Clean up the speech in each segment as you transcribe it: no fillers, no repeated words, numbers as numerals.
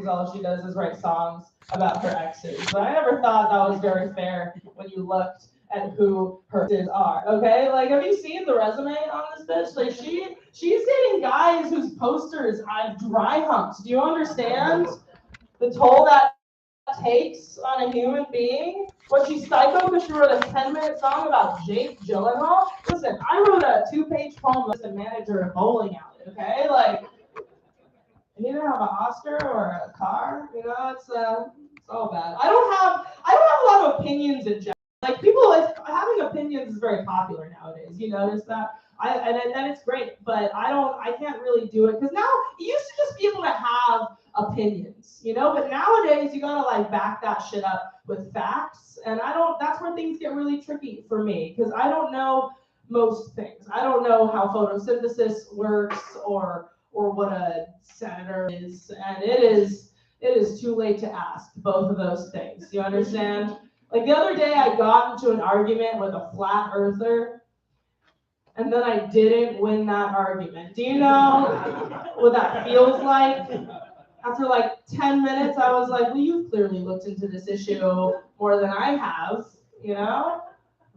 because all she does is write songs about her exes. But I never thought that was very fair when you looked at who her exes are. Okay, like have you seen the resume on this bitch? Like she's dating guys whose posters I've dry humped. Do you understand the toll that takes on a human being? Was she psycho because she wrote a 10-minute song about Jake Gyllenhaal? Listen, I wrote a 2-page poem as a manager at a bowling alley, okay? Like, you didn't have an Oscar or a car, you know, it's all bad. I don't have a lot of opinions in general. Like having opinions is very popular nowadays. You notice that? And it's great, but I can't really do it because now you used to just be able to have opinions, you know, but nowadays you gotta like back that shit up with facts, and that's where things get really tricky for me because I don't know most things. I don't know how photosynthesis works or what a senator is, and it is too late to ask both of those things. You understand? Like the other day I got into an argument with a flat earther, and then I didn't win that argument. Do you know what that feels like? After like 10 minutes, I was like, well, you've clearly looked into this issue more than I have, you know?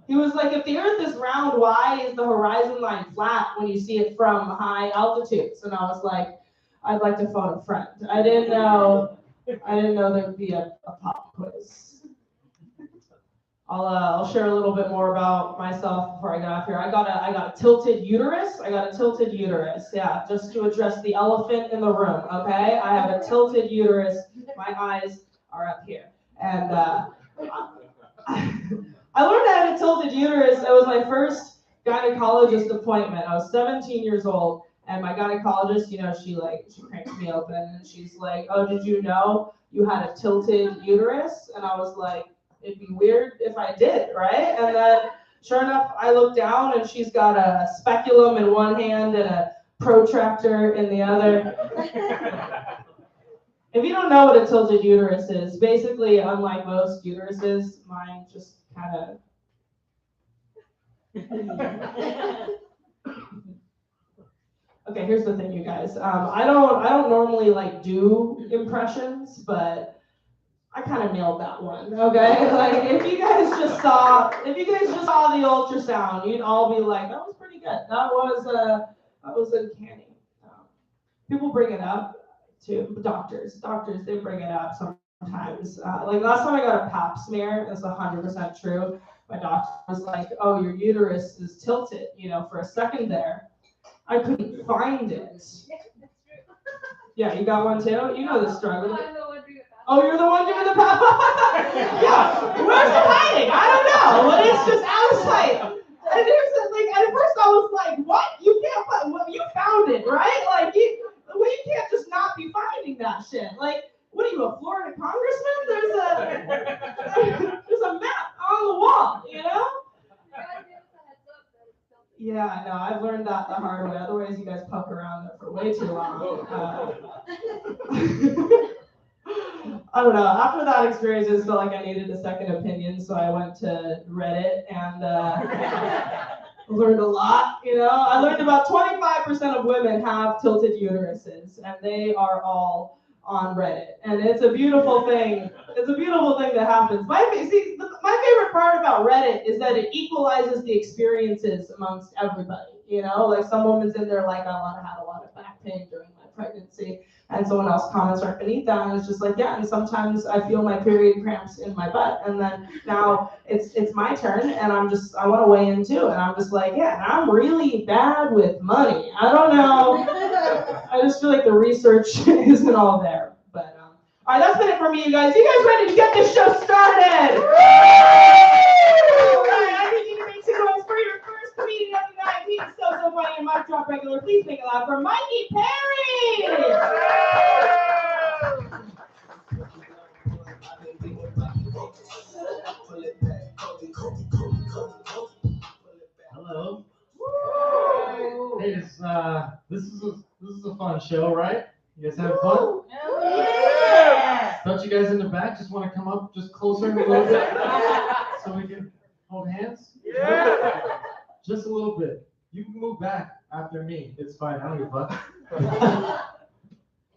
He was like, if the earth is round, why is the horizon line flat when you see it from high altitudes? And I was like, I'd like to phone a friend. I didn't know there'd be a pop quiz. I'll share a little bit more about myself before I get off here. I got a tilted uterus. Yeah, just to address the elephant in the room. Okay, I have a tilted uterus. My eyes are up here, and I learned I had a tilted uterus. It was my first gynecologist appointment. I was 17 years old, and my gynecologist, you know, she cranks me open, and she's like, "Oh, did you know you had a tilted uterus?" And I was like, it'd be weird if I did, right? And then, sure enough, I look down and she's got a speculum in one hand and a protractor in the other. If you don't know what a tilted uterus is, basically, unlike most uteruses, mine just kind of. Okay, here's the thing, you guys. I don't normally like do impressions, but I kind of nailed that one, okay? Like, if you guys just saw the ultrasound, you'd all be like, that was pretty good. That was uncanny. People bring it up to doctors, they bring it up sometimes. Like last time I got a pap smear, that's 100% true. My doctor was like, oh, your uterus is tilted, you know, for a second there. I couldn't find it. Yeah, you got one too? You know the struggle. Oh, you're the one doing the pap? Yeah. Where's it hiding? I don't know. But it's just out of sight. And at first I was like, what? You found it, right? Like, you can't just not be finding that shit. Like, what are you, a Florida congressman? There's a map on the wall, you know? Yeah, I know. I've learned that the hard way. Otherwise, you guys poke around there for way too long. I don't know. After that experience, I just felt like I needed a second opinion, so I went to Reddit and learned a lot. You know, I learned about 25% of women have tilted uteruses, and they are all on Reddit, and it's a beautiful thing. It's a beautiful thing that happens. My favorite part about Reddit is that it equalizes the experiences amongst everybody. You know, like some woman's in there like, I had a lot of back pain during my pregnancy. And someone else comments right beneath that, and it's just like, yeah, and sometimes I feel my period cramps in my butt, and then now it's my turn, and I want to weigh in too, and I'm just like, yeah, and I'm really bad with money. I don't know. I just feel like the research isn't all there. But all right, that's been it for me, you guys. You guys ready to get this show started? All right, I think you can make some noise for your first comedian of the night. He's so funny and mic drop regular. Please make it loud for Mikey Perry. Hello. Hey, this is a fun show, right? You guys having fun? Yeah. Don't you guys in the back just want to come up just closer a little bit so we can hold hands? Yeah. Just a little bit. You can move back after me. It's fine. I don't give a fuck.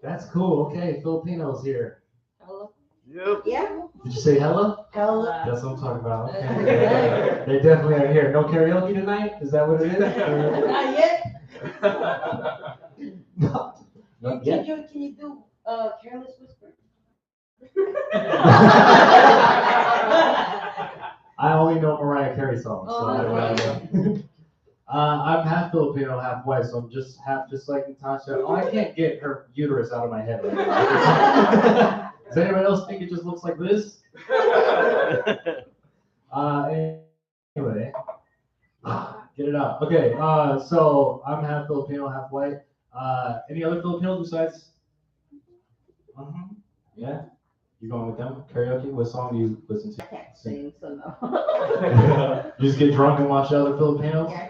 That's cool. Okay, Filipinos here. Hello. Yep. Yeah. Did you say hello? Hello. That's what I'm talking about. Okay. They definitely are here. No karaoke tonight? Is that what it is? Not yet. No. Not yet. Can you do Careless Whisper? I only know Mariah Carey songs. So Oh, I'm half Filipino, half white, so I'm just like Natasha. Oh, I can't get her uterus out of my head right now. Does anyone else think it just looks like this? Anyway, get it out. Okay, so I'm half Filipino, half white. Any other Filipinos besides? Yeah? You going with them? Karaoke? What song do you listen to? I can't sing, so no. You just get drunk and watch other Filipinos? Yeah.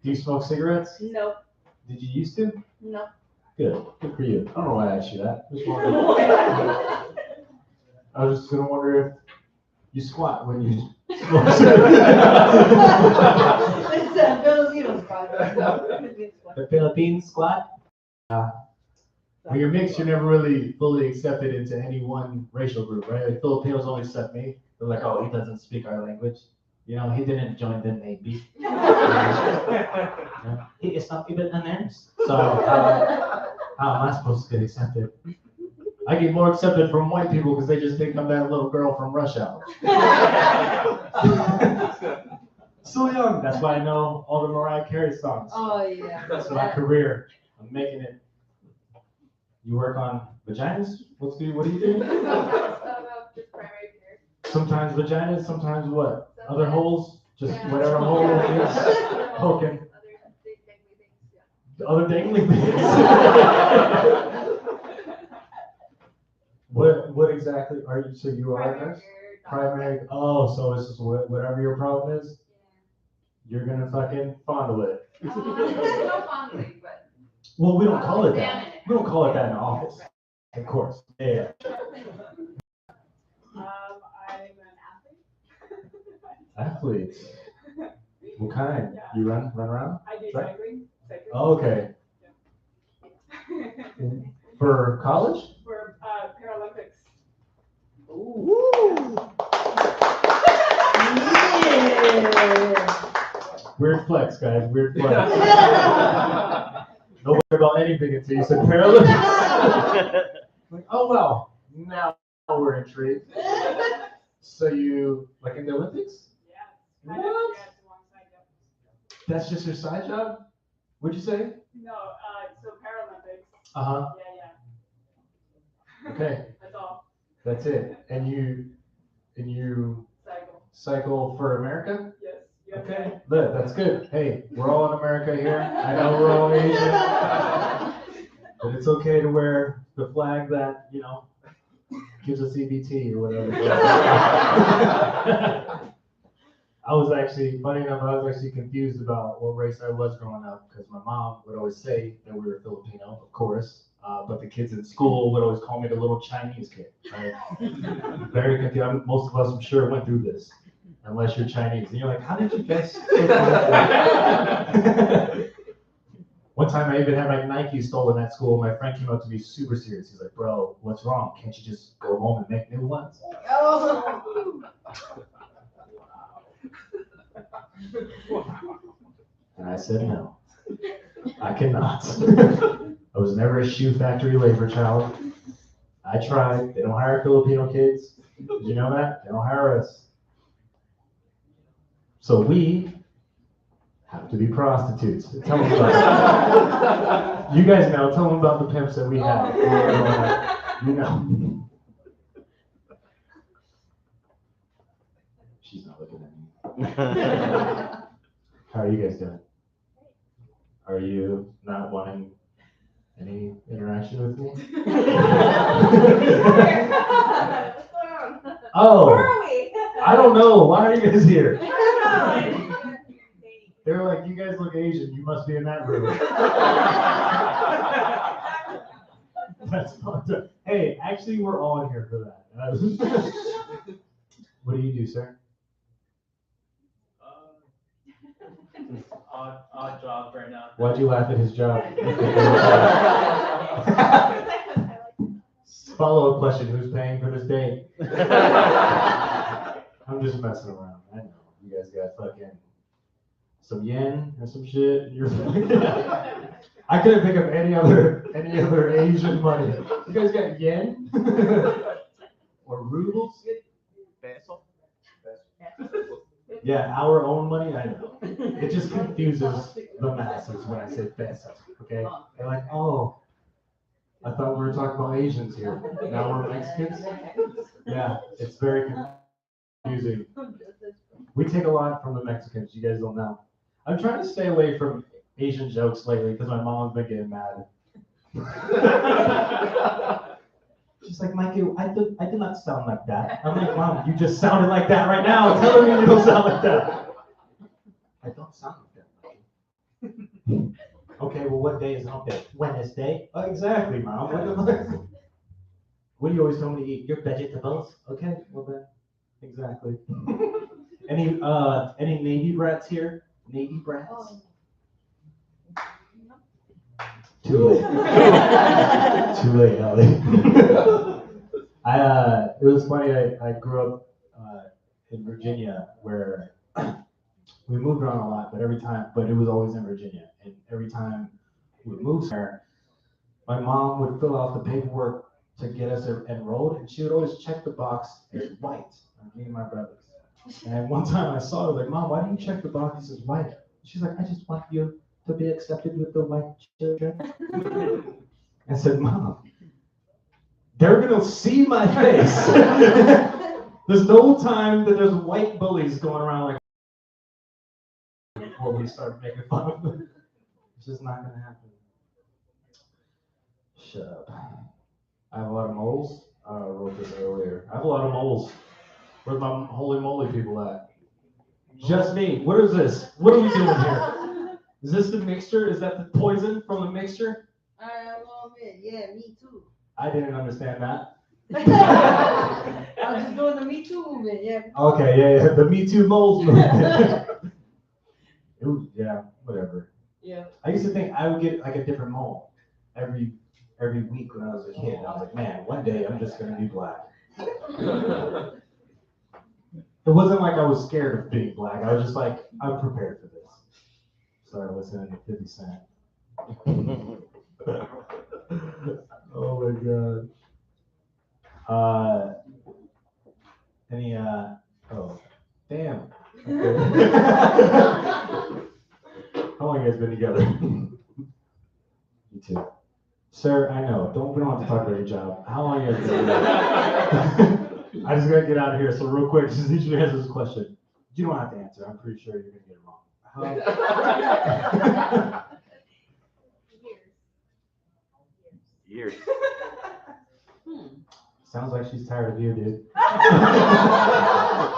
Do you smoke cigarettes? Nope. Did you used to? Nope. Good. Good for you. I don't know why I asked you that. Just wondering. I was just gonna wonder if you squat when you smoke cigarettes. It's a Filipino spot. The Philippine squat? When you're mixed, you're never really fully accepted into any one racial group, right? Like Filipinos only accept me. They're like, oh, he doesn't speak our language. You know, he didn't join the Navy. He is not even a nurse. So how am I supposed to get accepted? I get more accepted from white people because they just think I'm that little girl from Rush Hour. So young. That's why I know all the Mariah Carey songs. Oh yeah. That's my career. I'm making it. You work on vaginas? What do you do? Just primary care. Sometimes vaginas, sometimes what? Other Sometimes- holes? Just Yeah. whatever hole it is. Poking. Other dangly things. What exactly are you? So you are a nurse? Primary. Oh, so it's just whatever your problem is, you're gonna fucking fondle it. No fondling, but. Well, we don't call it Examine that. it. We don't call it that in the office. Of course. Yeah. I'm an Athletes. What kind? Yeah. You run around? I do Right. cycling. Oh, okay. For college? For Paralympics. Yeah. Weird flex, guys. Weird flex. Don't worry about anything until you said Paralympics. Like, oh well, now we're intrigued. So you like in the Olympics? Yeah. What? Yeah, it's a long side job. That's just your side job? What'd you say? No, so Paralympics. Uh-huh. Yeah. Okay. That's all. That's it. And you Cycle. cycle for America? Yes. Okay. Good. That's good. Hey, we're all in America here. I know we're all Asian. But it's okay to wear the flag that, you know, gives us EBT or whatever. I was actually, funny enough, I was actually confused about what race I was growing up because my mom would always say that we were Filipino, of course, but the kids in school would always call me the little Chinese kid. Right? Very confused. Most of us, I'm sure, went through this, unless you're Chinese. And you're like, how did you guys? One time I even had my Nike stolen at school. My friend came up to me super serious. He's like, bro, what's wrong? Can't you just go home and make new ones? Oh. And I said, no, I cannot. I was never a shoe factory labor child. I tried. They don't hire Filipino kids. Did you know that? They don't hire us. So we have to be prostitutes. Tell them about it. You guys know. Tell them about the pimps that we have. You know. She's not looking at me. How are you guys doing? Are you not wanting any interaction with me? What's going on? Oh, Where are we? I don't know. Why are you guys here? I don't know. They were like, you guys look Asian. You must be in that room. That's fucked up. Hey, actually, we're all in here for that. What do you do, sir? odd job right now. Why'd you laugh at his job? Follow-up question, who's paying for this date? I'm just messing around. I know. You guys got fucking some yen or some shit. And you're I couldn't think of any other Asian money. You guys got yen? Or rubles? Peso? Yeah, our own money, I know. It just confuses the masses when I say peso, okay? They're like, oh, I thought we were talking about Asians here. Now we're Mexicans? Yeah, it's very confusing. We take a lot from the Mexicans, you guys don't know. I'm trying to stay away from Asian jokes lately because my mom's been getting mad. She's like, Mikey, I do not sound like that. I'm like, Mom, you just sounded like that right now. Tell me you don't sound like that. I don't sound like that, Mikey. Okay, well, what day is hump day? Wednesday. Oh, exactly, Mom. What do you always tell me to eat? Your vegetables. Okay, well then, exactly. Any Navy brats here? Navy brats? Too late. Too late, Ellie. It was funny. I grew up in Virginia, where we moved around a lot, but it was always in Virginia. And every time we moved there, my mom would fill out the paperwork to get us enrolled, and she would always check the box as white. Me and my brothers. And one time I saw her, like, Mom, why do you check the box as white? She's like, I just want you to be accepted with the white children. I said, Mom, they're gonna see my face. There's no time that there's white bullies going around like before we start making fun of them. It's just not gonna happen. Shut up. I have a lot of moles. I wrote this earlier. I have a lot of moles. Where's my holy moly people at? Just me. What is this? What are we doing here? Is this the mixture? Is that the poison from the mixture? Yeah, me too. I didn't understand that. I was just doing the Me Too movement, yeah. Okay, yeah, the Me Too moles movement. Yeah, whatever. Yeah. I used to think I would get like a different mole every week when I was a kid. And I was like, man, one day I'm just gonna be black. It wasn't like I was scared of being black. I was just like, I'm prepared for this. Started listening to 50 Cent. Oh my god. Oh, damn. Okay. How long you guys been together? You too. Sir, I know. We don't have to talk about your job. How long you guys been together? I just gotta get out of here. So real quick, just need you to answer this question. You don't have to answer. I'm pretty sure you're gonna get it wrong. Years. Sounds like she's tired of you, dude.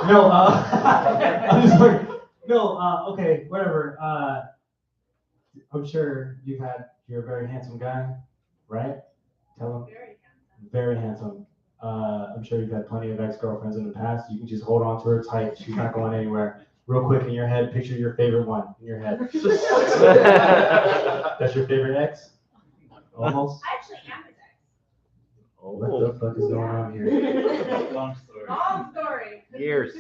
No, I'm just like, no, okay, whatever. I'm sure you're a very handsome guy, right? Tell him. Very handsome. I'm sure you've had plenty of ex-girlfriends in the past. You can just hold on to her tight. She's not going anywhere. Real quick in your head, picture your favorite one in your head. That's your favorite ex? Almost? I actually am his ex. Oh, what the fuck is going on here? Long story. Long story. Years.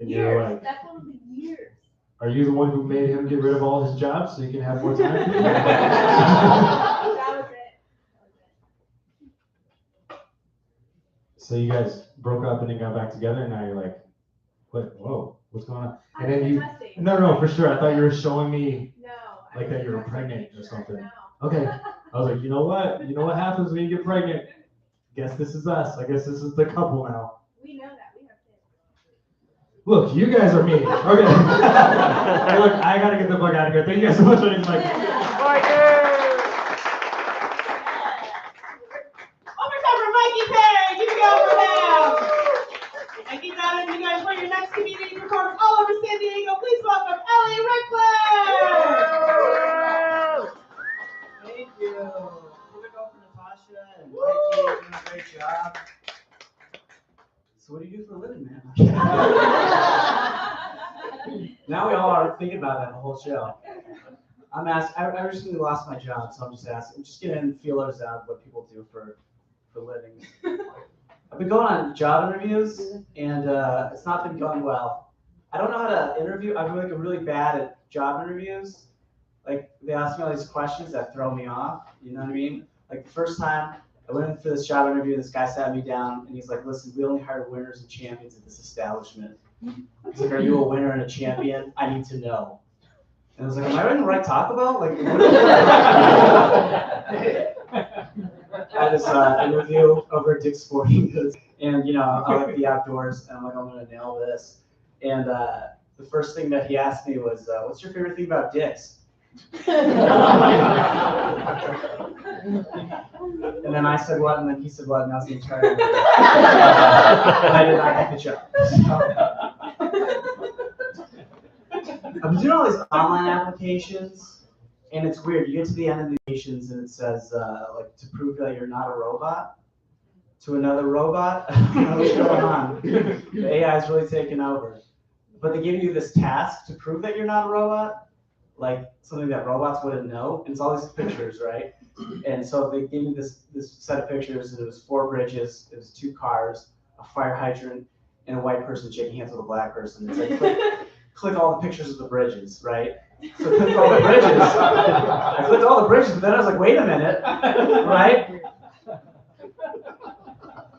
And you're Years. like, Definitely years. are you the one who made him get rid of all his jobs so you can have more time? That was it. So you guys broke up and then got back together, and now you're like, what? Whoa, what's going on? And then you, no, for sure. I thought you were showing me No. like that you were pregnant or something. No. Okay. I was like, you know what? You know what happens when you get pregnant? Guess this is us. I guess this is the couple now. We know that. We have kids. Look, you guys are mean. Okay. Hey, look, I gotta get the fuck out of here. Thank you guys so much for this. Overtime for Mikey Perry. Give it up for him. And keep that in you guys for your next community performance all over San Diego. Please welcome Ellie Rickler. Thank you. Give it up for Natasha and Mikey doing a great job. So what do you do for a living, man? Now we all are thinking about that the whole show. I recently lost my job, so I'm just asking. I'm just getting feelers out what people do for living. I've been going on job interviews, and it's not been going well. I don't know how to interview. I'm like really bad at job interviews. Like they ask me all these questions that throw me off. You know what I mean? Like the first time I went in for this job interview, this guy sat me down and he's like, "Listen, we only hire winners and champions at this establishment." He's like, "Are you a winner and a champion? I need to know." And I was like, "Am I in the right Taco Bell?" Like, I had this interview over at Dick's Sporting Goods, and you know, I like the outdoors, and I'm like, I'm gonna nail this. And the first thing that he asked me was, "What's your favorite thing about Dick's?" And then I said what, and then he said what, and that was the entire interview. And I did not get the job. I've been doing all these online applications, and it's weird. You get to the end of the applications, and it says, like, to prove that you're not a robot to another robot. I don't know what's going on. The AI is really taking over. But they give you this task to prove that you're not a robot, like something that robots wouldn't know. And it's all these pictures, right? And so they gave me this set of pictures, and it was 4 bridges, it was 2 cars, a fire hydrant, and a white person shaking hands with a black person. It's like, click all the pictures of the bridges, right? So I clicked all the bridges. I clicked all the bridges, but then I was like, wait a minute, right?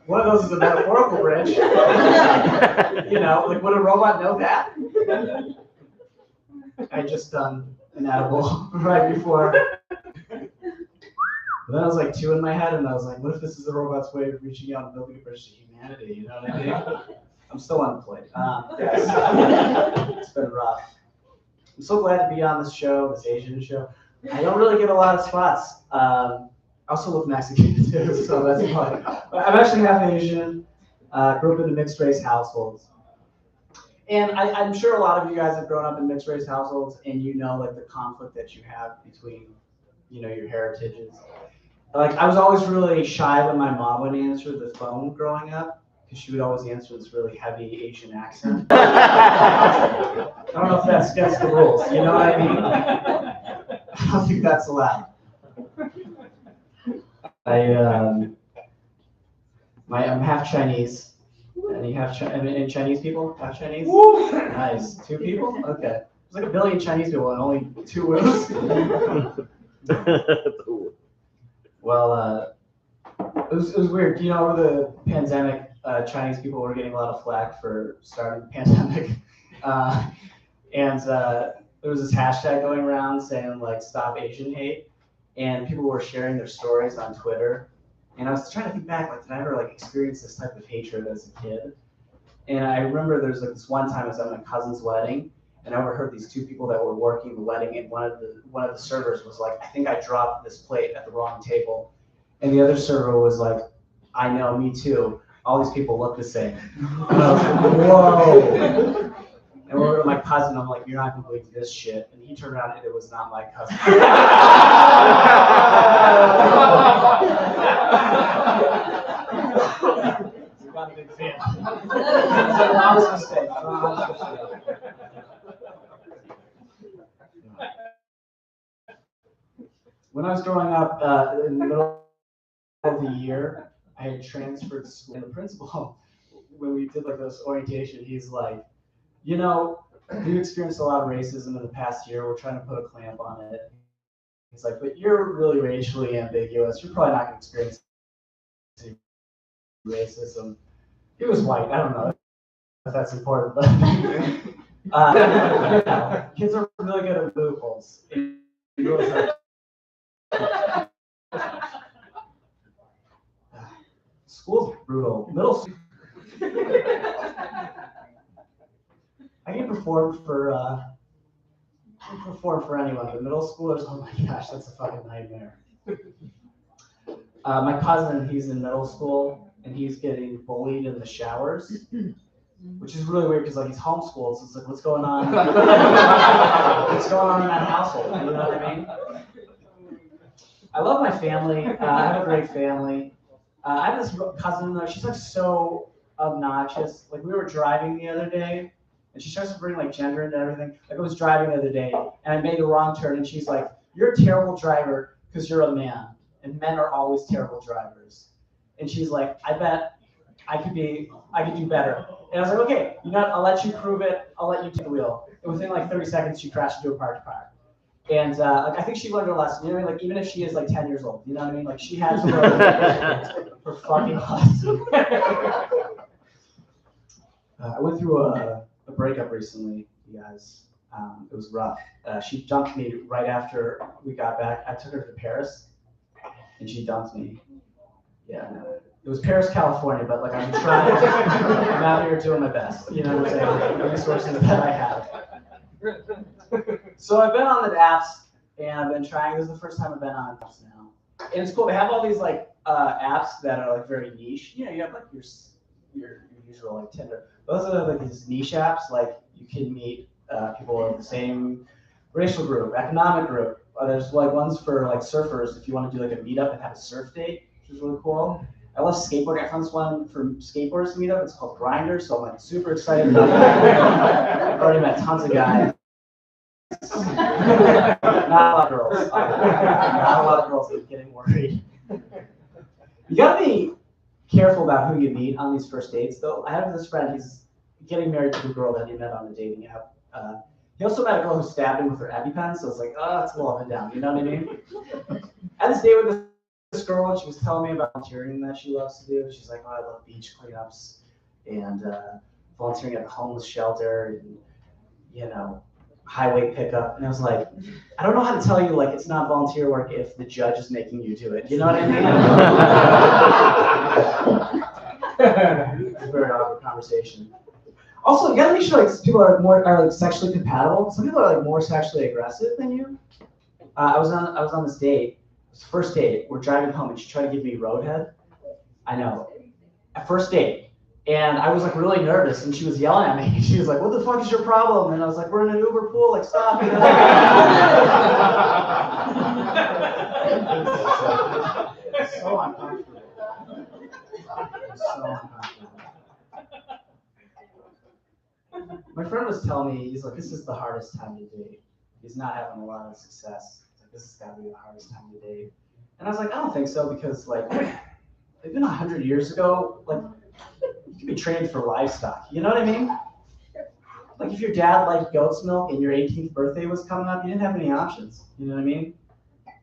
One of those is a metaphorical bridge. You know, like would a robot know that? I had just done an edible right before. But then I was like 2 in my head, and I was like, what if this is a robot's way of reaching out and building a bridge to humanity? You know what I mean? I'm still unemployed. Yes. It's been rough. I'm so glad to be on this show, this Asian show. I don't really get a lot of spots. I also look Mexican too, so that's fun. I'm actually half Asian. Grew up in a mixed race household. And I'm sure a lot of you guys have grown up in mixed race households, and you know like the conflict that you have between, you know, your heritages. Like I was always really shy when my mom would answer the phone growing up, because she would always answer this really heavy Asian accent. I don't know if that's against the rules, you know what I mean? I don't think that's allowed. I'm half Chinese. Any any Chinese people? Half Chinese? Nice. 2 people? Okay. There's like 1 billion Chinese people and only 2 women. Well, it was weird. You know, over the pandemic, Chinese people were getting a lot of flack for starting the pandemic. And there was this hashtag going around saying like "Stop Asian Hate," and people were sharing their stories on Twitter. And I was trying to think back, like, did I ever like experience this type of hatred as a kid? And I remember there's like this one time I was at my cousin's wedding, and I overheard these 2 people that were working the wedding, and one of the servers was like, "I think I dropped this plate at the wrong table," and the other server was like, "I know, me too. All these people look the same." And I was like, whoa. And we're with my cousin, I'm like, "You're not gonna believe this shit." And he turned around and it was not my cousin. You're not a big fan. It's an honest mistake. When I was growing up, in the middle of the year, I had transferred to school. And the principal, when we did like this orientation, he's like, "You know, we've experienced a lot of racism in the past year. We're trying to put a clamp on it." He's like, "But you're really racially ambiguous. You're probably not going to experience any racism." He was white. I don't know if that's important, but you know, kids are really good at loopholes. School's brutal. Middle school. I can perform for anyone. The middle schoolers, oh my gosh, that's a fucking nightmare. My cousin, he's in middle school, and he's getting bullied in the showers, which is really weird because like he's homeschooled, so it's like, what's going on? What's going on in that household? You know what I mean? I love my family. I have a great family. I have this cousin though. She's like so obnoxious. Like we were driving the other day, And she starts to bring like gender into everything. Like I was driving the other day and I made a wrong turn and she's like, "You're a terrible driver because you're a man. And men are always terrible drivers." And she's like, "I bet I could do better." And I was like, "Okay, you know what? I'll let you prove it. I'll let you take the wheel." And within like 30 seconds, she crashed into a parked car. And like, I think she learned her lesson. You know what I mean? Like even if she is like 10 years old, you know what I mean? Like she had to learn her fucking lesson. I went through a breakup recently, you guys. It was rough. She dumped me right after we got back. I took her to Paris, and she dumped me. Yeah, no. It was Paris, California, but like I'm trying. I'm out here doing my best. You know what I'm saying? The resources that I have. So I've been on the apps, and I've been trying. This is the first time I've been on apps now, and it's cool. They have all these like apps that are like very niche. You know, you have like your usual like Tinder. Those are like these niche apps. Like you can meet people of the same racial group, economic group. There's like ones for like surfers if you want to do like a meetup and have a surf date, which is really cool. I love skateboarding. I found this one for skateboarders to meet up. It's called Grindr, so I'm like super excited about that. I've already met tons of guys. Not a lot of girls. Not a lot of girls. I'm getting worried. You gotta be careful about who you meet on these first dates, though. I have this friend. He's getting married to a girl that he met on a dating app. He also met a girl who stabbed him with her EpiPen, so it's like, oh, it's a little up and down. You know what I mean? I had this date with this girl, and she was telling me about volunteering that she loves to do. She's like, "Oh, I love beach cleanups and volunteering at a homeless shelter and, you know, highway pickup." And I was like, I don't know how to tell you, like, it's not volunteer work if the judge is making you do it. You know what I mean? It's a very awkward conversation. Also, you gotta make sure like people are like sexually compatible. Some people are like more sexually aggressive than you. I was on this date. It was the first date. We're driving home, and she tried to give me roadhead. I know. At first date. And I was like really nervous, and she was yelling at me. She was like, "What the fuck is your problem?" And I was like, "We're in an Uber pool, like stop." You know? So uncomfortable. So uncomfortable. My friend was telling me, he's like, "This is the hardest time to date." He's not having a lot of success. He's like, "This has got to be the hardest time to date." And I was like, "I don't think so, because like, even 100 years ago, like, you could be trained for livestock. You know what I mean? Like if your dad liked goat's milk and your 18th birthday was coming up, you didn't have any options. You know what I mean?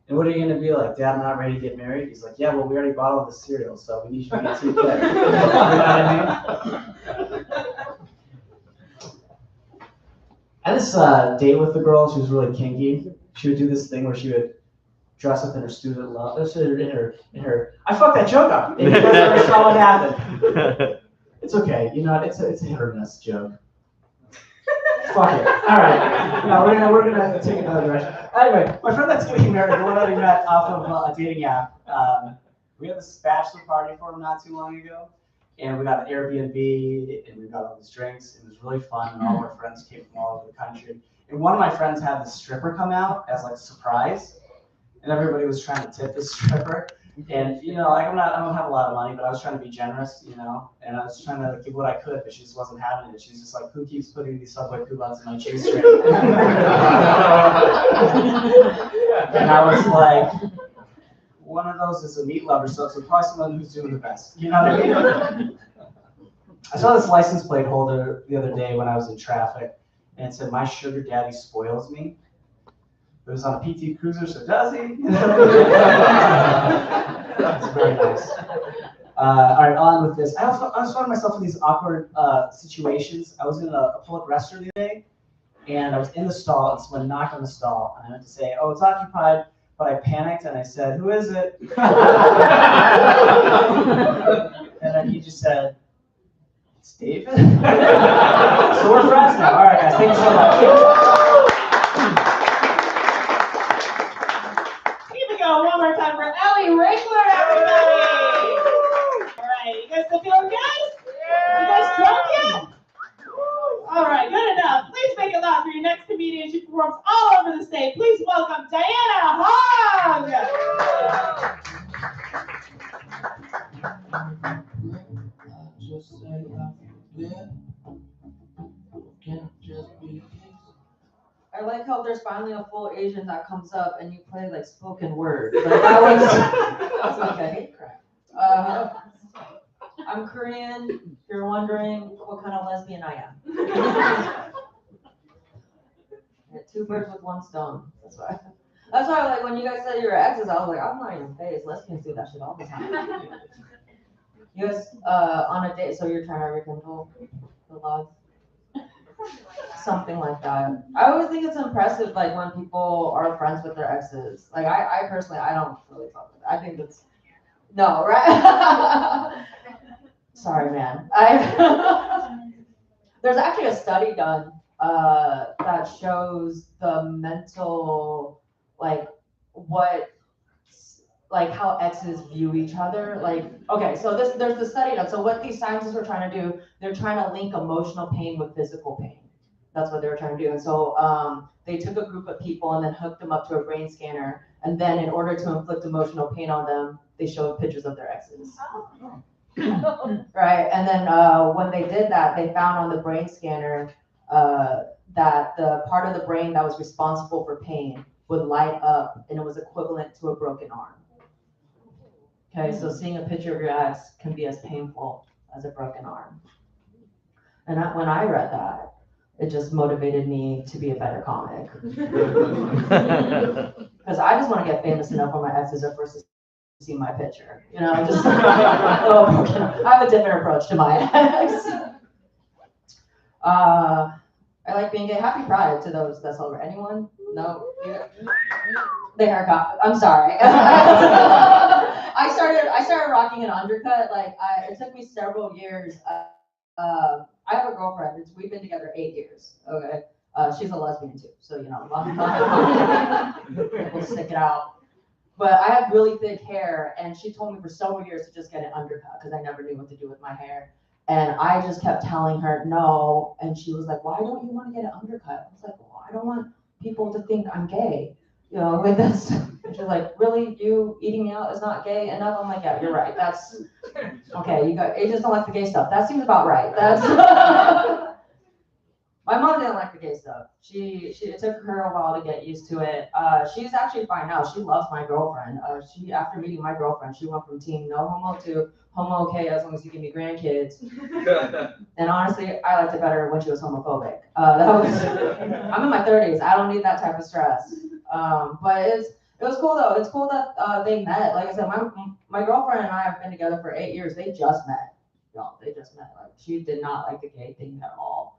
And what are you gonna be like? "Dad, I'm not ready to get married." He's like, "Yeah, well, we already bought all the cereal, so we need you to get 2 kids." You know what I mean? I had this date with the girl. She was really kinky. She would do this thing where she would dress up in her student loan. In her. I fucked that joke up. If you guys ever saw what happened. It's okay. You know, it's a hit or miss joke. Fuck it. All right. No, we're gonna take another direction. Anyway, my friend that's getting married, the one that we met off of a dating app. We had this bachelor party for him not too long ago, and we got an Airbnb, and we got all these drinks. It was really fun, and all our friends came from all over the country. And one of my friends had the stripper come out as like a surprise, and everybody was trying to tip the stripper. And you know, like I don't have a lot of money, but I was trying to be generous, you know, and I was trying to give what I could, but she just wasn't having it. She's just like, "Who keeps putting these Subway coupons in my G-string?" And I was like, one of those is a meat lover, so it's probably someone who's doing the best. You know what I mean? I saw this license plate holder the other day when I was in traffic, and it said, "My sugar daddy spoils me." It was on a PT Cruiser, so does he? That's very nice. All right, on with this. I was finding myself in these awkward situations. I was in a public restroom the other day, and I was in the stall, and someone knocked on the stall, and I went to say, "Oh, it's occupied," but I panicked, and I said, "Who is it?" And then he just said, "It's David." So we're friends now. All right, guys, thank you so much. One more time for Ellie Rickler, everybody! All right, you guys still feeling good? You guys drunk yet? All right, good enough. Please make it loud for your next comedian. She performs all over the state. Please welcome Diana Hogg! Just say I forget. Can I hope there's finally a full Asian that comes up and you play like spoken word. But that was like a hate crime. I'm Korean. If you're wondering what kind of lesbian I am. Yeah, 2 birds with 1 stone. That's why. That's why, like, when you guys said you were exes, I was like, I'm not even phased. Lesbians do that shit all the time. You guys, on a date, so you're trying to rekindle the love? Something like that. I always think it's impressive, like, when people are friends with their exes. Like, I personally, I don't really fuck with it. I think it's, no, right? Sorry, man. There's actually a study done that shows the mental, like, how exes view each other. Like, okay, so there's the study done. So what these scientists were trying to do, they're trying to link emotional pain with physical pain. That's what they were trying to do. And so they took a group of people and then hooked them up to a brain scanner. And then in order to inflict emotional pain on them, they showed pictures of their exes. Right, and then when they did that, they found on the brain scanner that the part of the brain that was responsible for pain would light up, and it was equivalent to a broken arm. Okay, so seeing a picture of your ex can be as painful as a broken arm. And when I read that, it just motivated me to be a better comic. Because I just want to get famous enough when my exes are first to see my picture, you know, just I have a different approach to my ex. I like being gay. Happy Pride to those that celebrate. Anyone? No? The haircut. I'm sorry. I started rocking an undercut. Like it took me several years. I have a girlfriend. We've been together 8 years. Okay. She's a lesbian too, so you know, we'll stick it out. But I have really thick hair, and she told me for several years to just get an undercut because I never knew what to do with my hair. And I just kept telling her no, and she was like, "Why don't you want to get an undercut?" I was like, "Well, I don't want people to think I'm gay, you know, with this." And she's like, "Really, you eating me out is not gay enough?" I'm like, "Yeah, you're right. That's okay. You just don't like the gay stuff. That seems about right." That's my mom didn't like the gay stuff. It took her a while to get used to it. She's actually fine now. She loves my girlfriend. After meeting my girlfriend, she went from team no homo to homo okay as long as you give me grandkids. And honestly, I liked it better when she was homophobic. I'm in my 30s. I don't need that type of stress. But it was cool though. It's cool that they met. Like I said, my girlfriend and I have been together for 8 years. They just met. Y'all, they just met. Like she did not like the gay thing at all.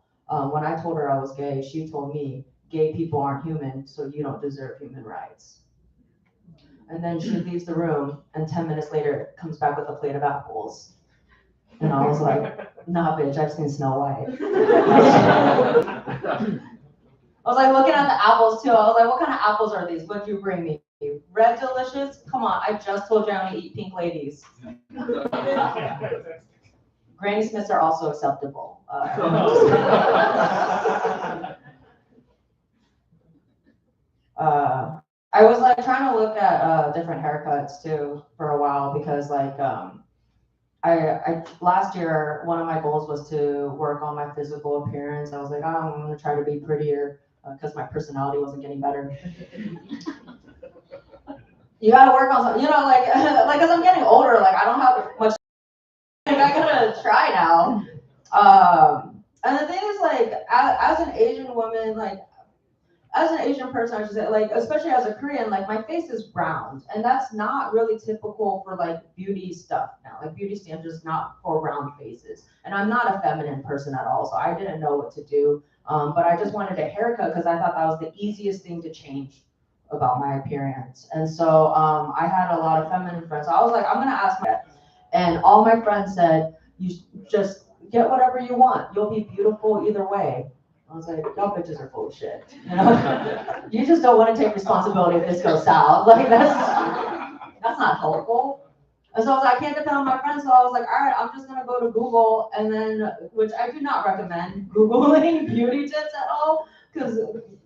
When I told her I was gay, she told me, "Gay people aren't human, so you don't deserve human rights." And then she leaves the room, and 10 minutes later comes back with a plate of apples. And I was like, "Nah, bitch, I've seen Snow White." I was like looking at the apples too. I was like, "What kind of apples are these? What'd you bring me? Red Delicious? Come on, I just told you I only eat pink ladies." Granny Smiths are also acceptable. I was like trying to look at different haircuts too for a while because like I last year one of my goals was to work on my physical appearance. I was like, I'm gonna try to be prettier because my personality wasn't getting better. You gotta work on something, you know, like as I'm getting older, like I don't have much. I gotta try now. And the thing is, like, as an Asian woman, like, as an Asian person, I should say, like, especially as a Korean, like, my face is round, and that's not really typical for, like, beauty stuff now. Like, beauty standards is not for round faces. And I'm not a feminine person at all, so I didn't know what to do. But I just wanted a haircut because I thought that was the easiest thing to change about my appearance. And so I had a lot of feminine friends. So I was like, I'm gonna ask my dad. And all my friends said, "You just get whatever you want. You'll be beautiful either way." I was like, "Y'all bitches are full of shit. You know, you just don't want to take responsibility if this goes south. Like that's not helpful." And so I was like, I can't depend on my friends. So I was like, all right, I'm just gonna go to Google, and then, which I do not recommend Googling beauty tips at all, because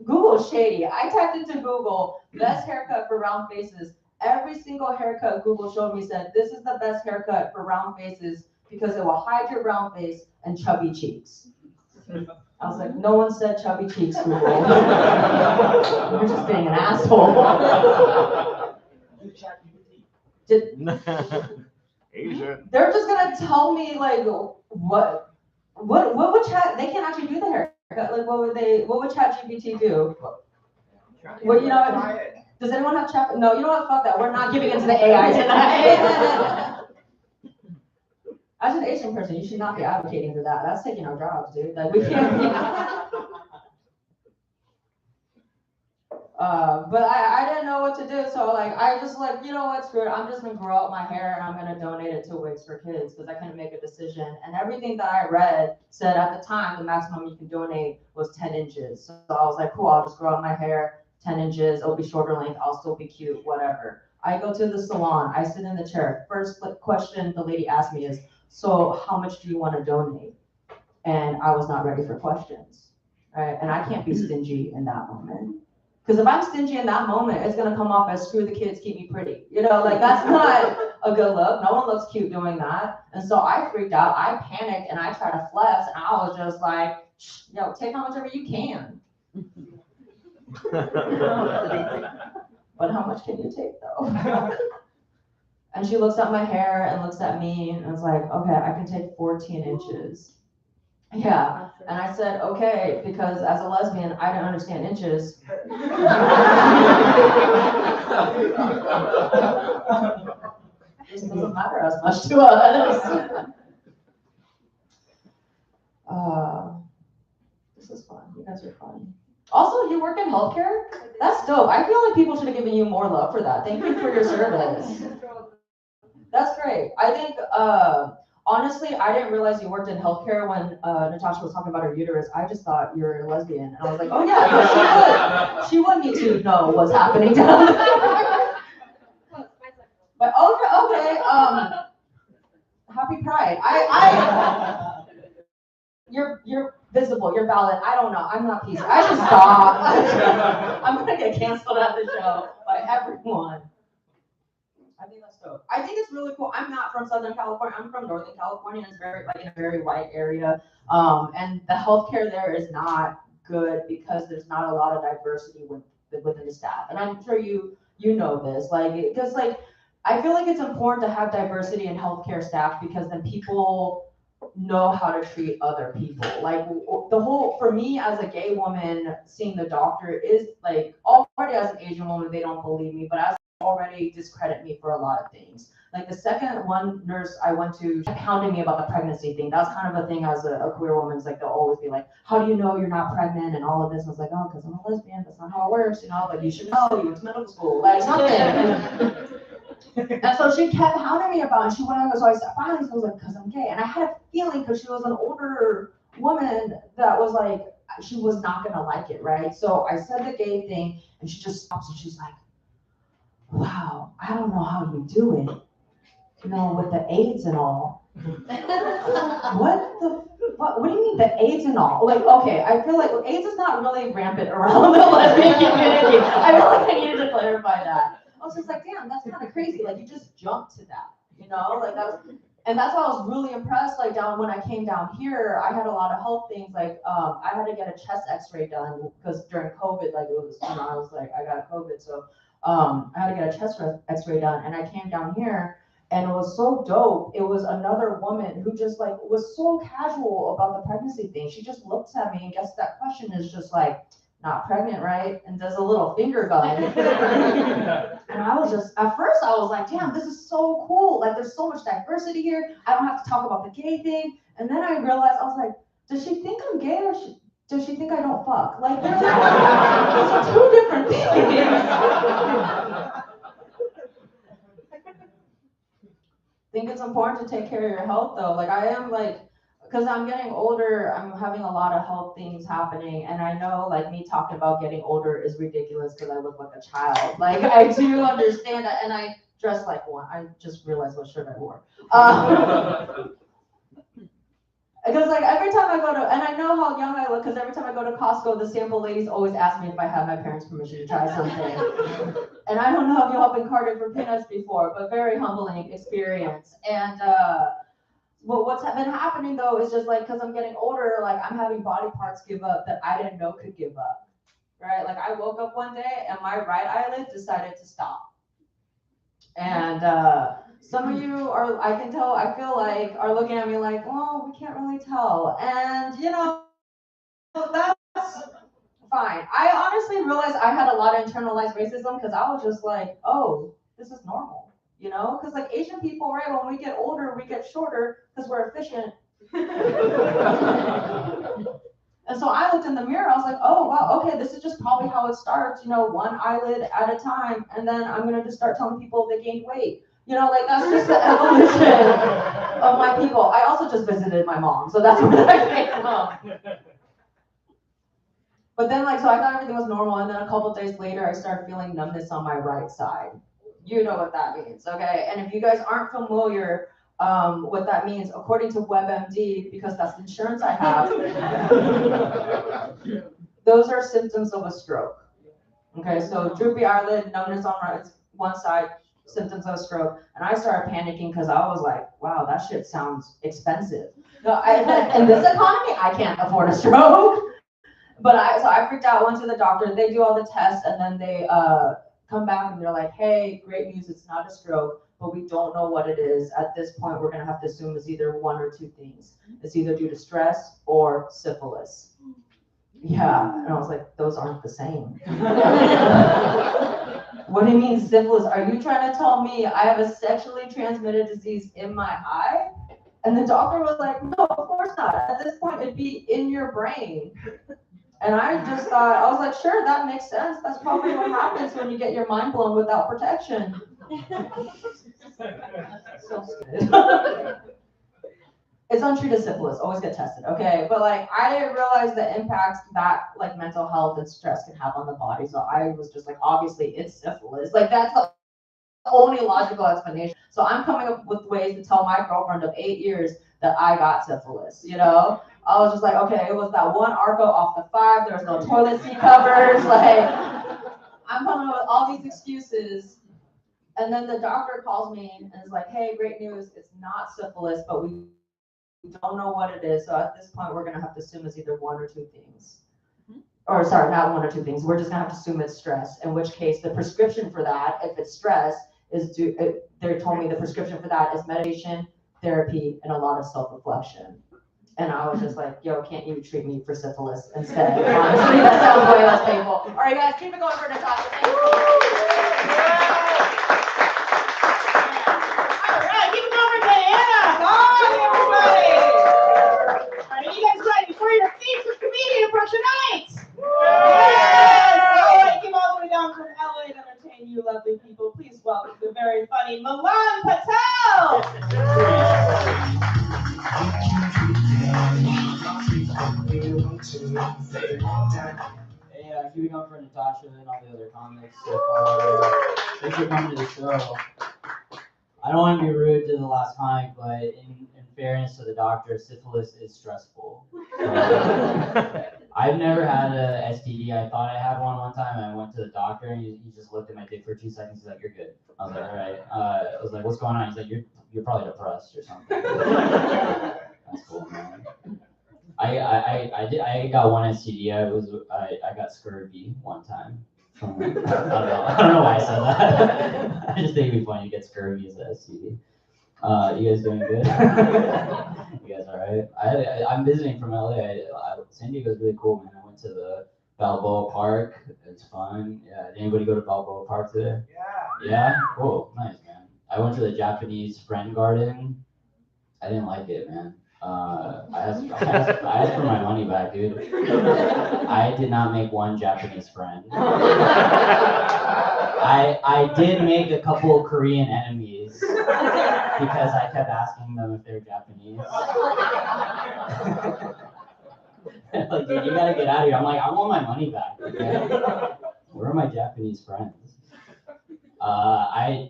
Google's shady. I typed into Google best haircut for round faces. Every single haircut Google showed me said, "This is the best haircut for round faces because it will hide your round face and chubby cheeks." I was like, no one said chubby cheeks, Google. You're just being an asshole. Asian. They're just gonna tell me like what would chat? They can't actually do the haircut. Like what would ChatGPT do? Well, you know, does anyone have chat? No, you know what? Fuck that. We're not giving into the AI tonight. As an Asian person, you should not be advocating for that. That's taking our jobs, dude. Like we can't. But I didn't know what to do, so like I just like, you know what, screw it. I'm just gonna grow out my hair and I'm gonna donate it to Wigs for Kids because I couldn't make a decision. And everything that I read said at the time the maximum you can donate was 10 inches. So I was like, cool, I'll just grow out my hair 10 inches. It'll be shorter length. I'll still be cute, whatever. I go to the salon. I sit in the chair. First question the lady asked me is, so how much do you want to donate? And I was not ready for questions, right? And I can't be stingy in that moment. Because if I'm stingy in that moment, it's gonna come off as screw the kids, keep me pretty. You know, like that's not a good look. No one looks cute doing that. And so I freaked out, I panicked, and I tried to flex, and I was just like, yo, take how much ever you can. But how much can you take though? And she looks at my hair and looks at me and was like, okay, I can take 14 inches. Yeah, and I said, okay, because as a lesbian, I didn't understand inches. It doesn't matter as much to us. This is fun. You guys are fun. Also, you work in healthcare? That's dope. I feel like people should have given you more love for that. Thank you for your service. That's great. I think, honestly, I didn't realize you worked in healthcare when Natasha was talking about her uterus. I just thought you were a lesbian. And I was like, oh yeah, no, she would need to know what's happening down there. But okay, happy Pride. You're visible, you're valid. I don't know, I'm not PC. I should stop. I'm gonna get canceled at the show by everyone. I think that's dope. I think it's really cool. I'm not from Southern California. I'm from Northern California. It's very like in a very white area. And the healthcare there is not good because there's not a lot of diversity within the staff. And I'm sure you know this, like because like I feel like it's important to have diversity in healthcare staff because then people know how to treat other people. Like the whole, for me as a gay woman, seeing the doctor is like already as an Asian woman, they don't believe me, but as already discredit me for a lot of things. Like the second one nurse I went to kept hounding me about the pregnancy thing. That's kind of a thing as a queer woman. It's like they'll always be like, how do you know you're not pregnant and all of this? I was like, oh, because I'm a lesbian. That's not how it works. You know, like you should know. You went to medical school. Like something. And so she kept hounding me about it. And she went on. So I finally was like, because I'm gay. And I had a feeling because she was an older woman that was like, she was not gonna like it, right? So I said the gay thing, and she just stops and she's like, wow, I don't know how you do it, you know, with the AIDS and all. What do you mean the AIDS and all? Like, okay, I feel like AIDS is not really rampant around the lesbian community. I feel like I needed to clarify that. I was just like, damn, that's kind of crazy. Like, you just jumped to that, you know? Like, and that's why I was really impressed. Like, when I came down here, I had a lot of health things. Like, I had to get a chest X-ray done because during COVID, like, it was, you know, I was like, I got COVID, so. I had to get a chest X-ray done, and I came down here, and it was so dope. It was another woman who just like was so casual about the pregnancy thing. She just looks at me and gets that question is just like, not pregnant, right? And does a little finger gun. And I was just, at first I was like, damn, this is so cool. Like there's so much diversity here. I don't have to talk about the gay thing. And then I realized, I was like, does she think I'm gay or does she think I don't fuck? Like, those are two different things. I think it's important to take care of your health, though. Like, I am, like, because I'm getting older, I'm having a lot of health things happening. And I know, like, me talking about getting older is ridiculous because I look like a child. Like, I do understand that. And I dress like one. I just realized what shirt I wore. Because like every time I go to, and I know how young I look, because every time I go to Costco, the sample ladies always ask me if I have my parents' permission to try something. And I don't know if you all been carded for peanuts before, but very humbling experience. And But what's been happening though is just like, cause I'm getting older, like I'm having body parts give up that I didn't know could give up, right? Like I woke up one day and my right eyelid decided to stop. And some of you are, I can tell, I feel like, are looking at me like, well, we can't really tell. And you know, that's fine. I honestly realized I had a lot of internalized racism because I was just like, oh, this is normal. You know, because like Asian people, right, when we get older, we get shorter because we're efficient. And so I looked in the mirror, I was like, oh, wow, okay, this is just probably how it starts, you know, one eyelid at a time. And then I'm going to just start telling people they gained weight. You know, like that's just the evolution of my people. I also just visited my mom, so that's where that came from. But then, like, so I thought everything was normal. And then a couple of days later, I started feeling numbness on my right side. You know what that means, okay? And if you guys aren't familiar what that means, according to WebMD, because that's the insurance I have, those are symptoms of a stroke. Okay, so droopy eyelid, numbness on one side, symptoms of a stroke. And I started panicking because I was like, wow, that shit sounds expensive. No, in this economy, I can't afford a stroke. But so I freaked out, went to the doctor, they do all the tests, and then they come back and they're like, hey, great news, it's not a stroke, but we don't know what it is. At this point, we're gonna have to assume it's either one or two things. It's either due to stress or syphilis. Yeah, and I was like, those aren't the same. What do you mean syphilis? Are you trying to tell me I have a sexually transmitted disease in my eye? And the doctor was like, no, of course not. At this point, it'd be in your brain. And I just thought, I was like, sure, that makes sense. That's probably what happens when you get your mind blown without protection. So stupid. It's untreated syphilis. Always get tested, okay? But like, I didn't realize the impact that like mental health and stress can have on the body. So I was just like, obviously, it's syphilis. Like that's the only logical explanation. So I'm coming up with ways to tell my girlfriend of 8 years that I got syphilis, you know? I was just like, okay, it was that one Arco off the 5, there was no toilet seat covers, like, I'm coming up with all these excuses. And then the doctor calls me and is like, hey, great news, it's not syphilis, but we don't know what it is. So at this point, we're gonna have to assume it's either one or two things. Or sorry, not one or two things. We're just gonna have to assume it's stress, in which case the prescription for that, if it's stress, is they told me the prescription for that is meditation, therapy, and a lot of self-reflection. And I was just like, yo, can't you treat me for syphilis instead? Honestly, that sounds way less painful. All right, guys, keep it going for Natasha. Thank you. All right, keep it going for Diana. Come on, everybody. Are you guys ready for your featured comedian for tonight? Yes! All right, came all the way down from LA to entertain you lovely people. Please welcome the very funny Milan Patel. Hey, keep it going for Natasha and all the other comics. Thanks for coming to the show. I don't want to be rude to the last comic, but in fairness to the doctor, syphilis is stressful. I've never had a STD. I thought I had one time, and I went to the doctor, and he just looked at my dick for 2 seconds. He's like, "You're good." I was like, "All right." I was like, "What's going on?" He's like, "You're probably depressed or something." That's cool, man. I got one STD. I got scurvy one time. I don't know why I said that. I just think it'd be funny to get scurvy as an STD. You guys doing good? You guys all right? I'm visiting from LA. San Diego's really cool, man. I went to the Balboa Park. It's fun. Yeah. Did anybody go to Balboa Park today? Yeah. Yeah? Cool. Nice, man. I went to the Japanese friend garden. I didn't like it, man. I asked for my money back, dude. I did not make one Japanese friend. I did make a couple of Korean enemies because I kept asking them if they're Japanese. Like, dude, you gotta get out of here. I'm like, I want my money back, okay? Where are my Japanese friends? I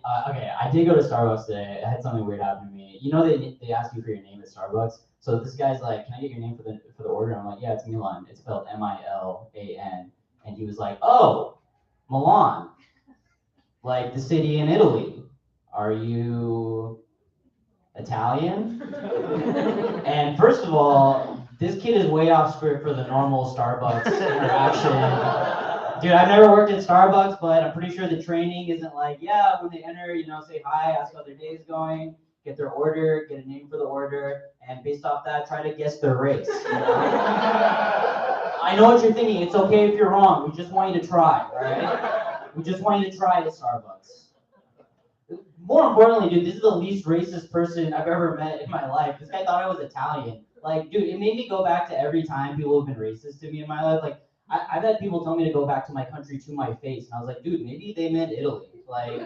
did go to Starbucks today. I had something weird happen to me. You know they ask you for your name at Starbucks. So this guy's like, "Can I get your name for the order?" I'm like, "Yeah, it's Milan. It's spelled Milan." And he was like, "Oh, Milan, like the city in Italy. Are you Italian. And first of all, this kid is way off script for the normal Starbucks interaction. Dude, I've never worked at Starbucks, but I'm pretty sure the training isn't like, yeah, when they enter, say hi, ask how their day is going, get their order, get a name for the order, and based off that, try to guess their race. I know what you're thinking. It's okay if you're wrong. We just want you to try, all right? We just want you to try at Starbucks. More importantly, dude, this is the least racist person I've ever met in my life. This guy thought I was Italian. Like, dude, it made me go back to every time people have been racist to me in my life. Like, I've had people tell me to go back to my country to my face, and I was like, dude, maybe they meant Italy. Like,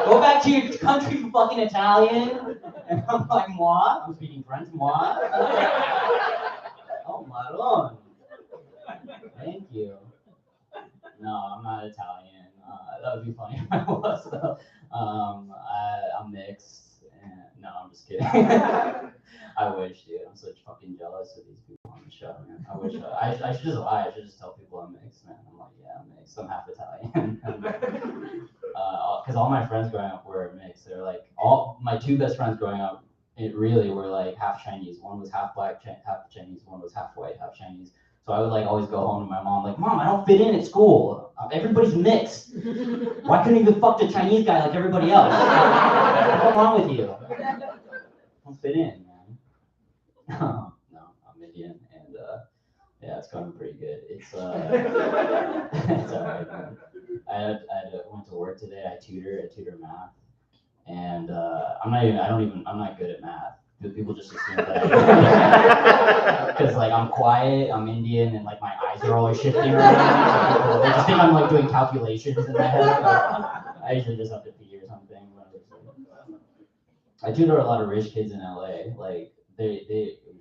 go back to your country, you fucking Italian. And I'm like, moi? I'm speaking French, moi? Oh, Maron. Thank you. No, I'm not Italian. That would be funny if I was, though. I'm mixed. And, no, I'm just kidding. I wish, dude. I'm such fucking jealous of these people on the show, man. I wish. I should just lie. I should just tell people I'm mixed, man. I'm like, yeah, I'm mixed. I'm half Italian. Because all my friends growing up were mixed. They're like, all my two best friends growing up, it really were like half Chinese. One was half black, half Chinese. One was half white, half Chinese. So I would like always go home to my mom like, Mom, I don't fit in at school. Everybody's mixed. Why couldn't you even fuck the Chinese guy like everybody else? What's wrong with you? Don't fit in, man. No, I'm Indian, and yeah, it's going pretty good. It's it's alright, man. I went to work today. I tutor math, and I'm not good at math. People just assume that because like I'm quiet, I'm Indian, and like my eyes are always shifting around. They just think I'm like doing calculations in my head. I usually just have to pee or something. I tutor a lot of rich kids in LA. Like they're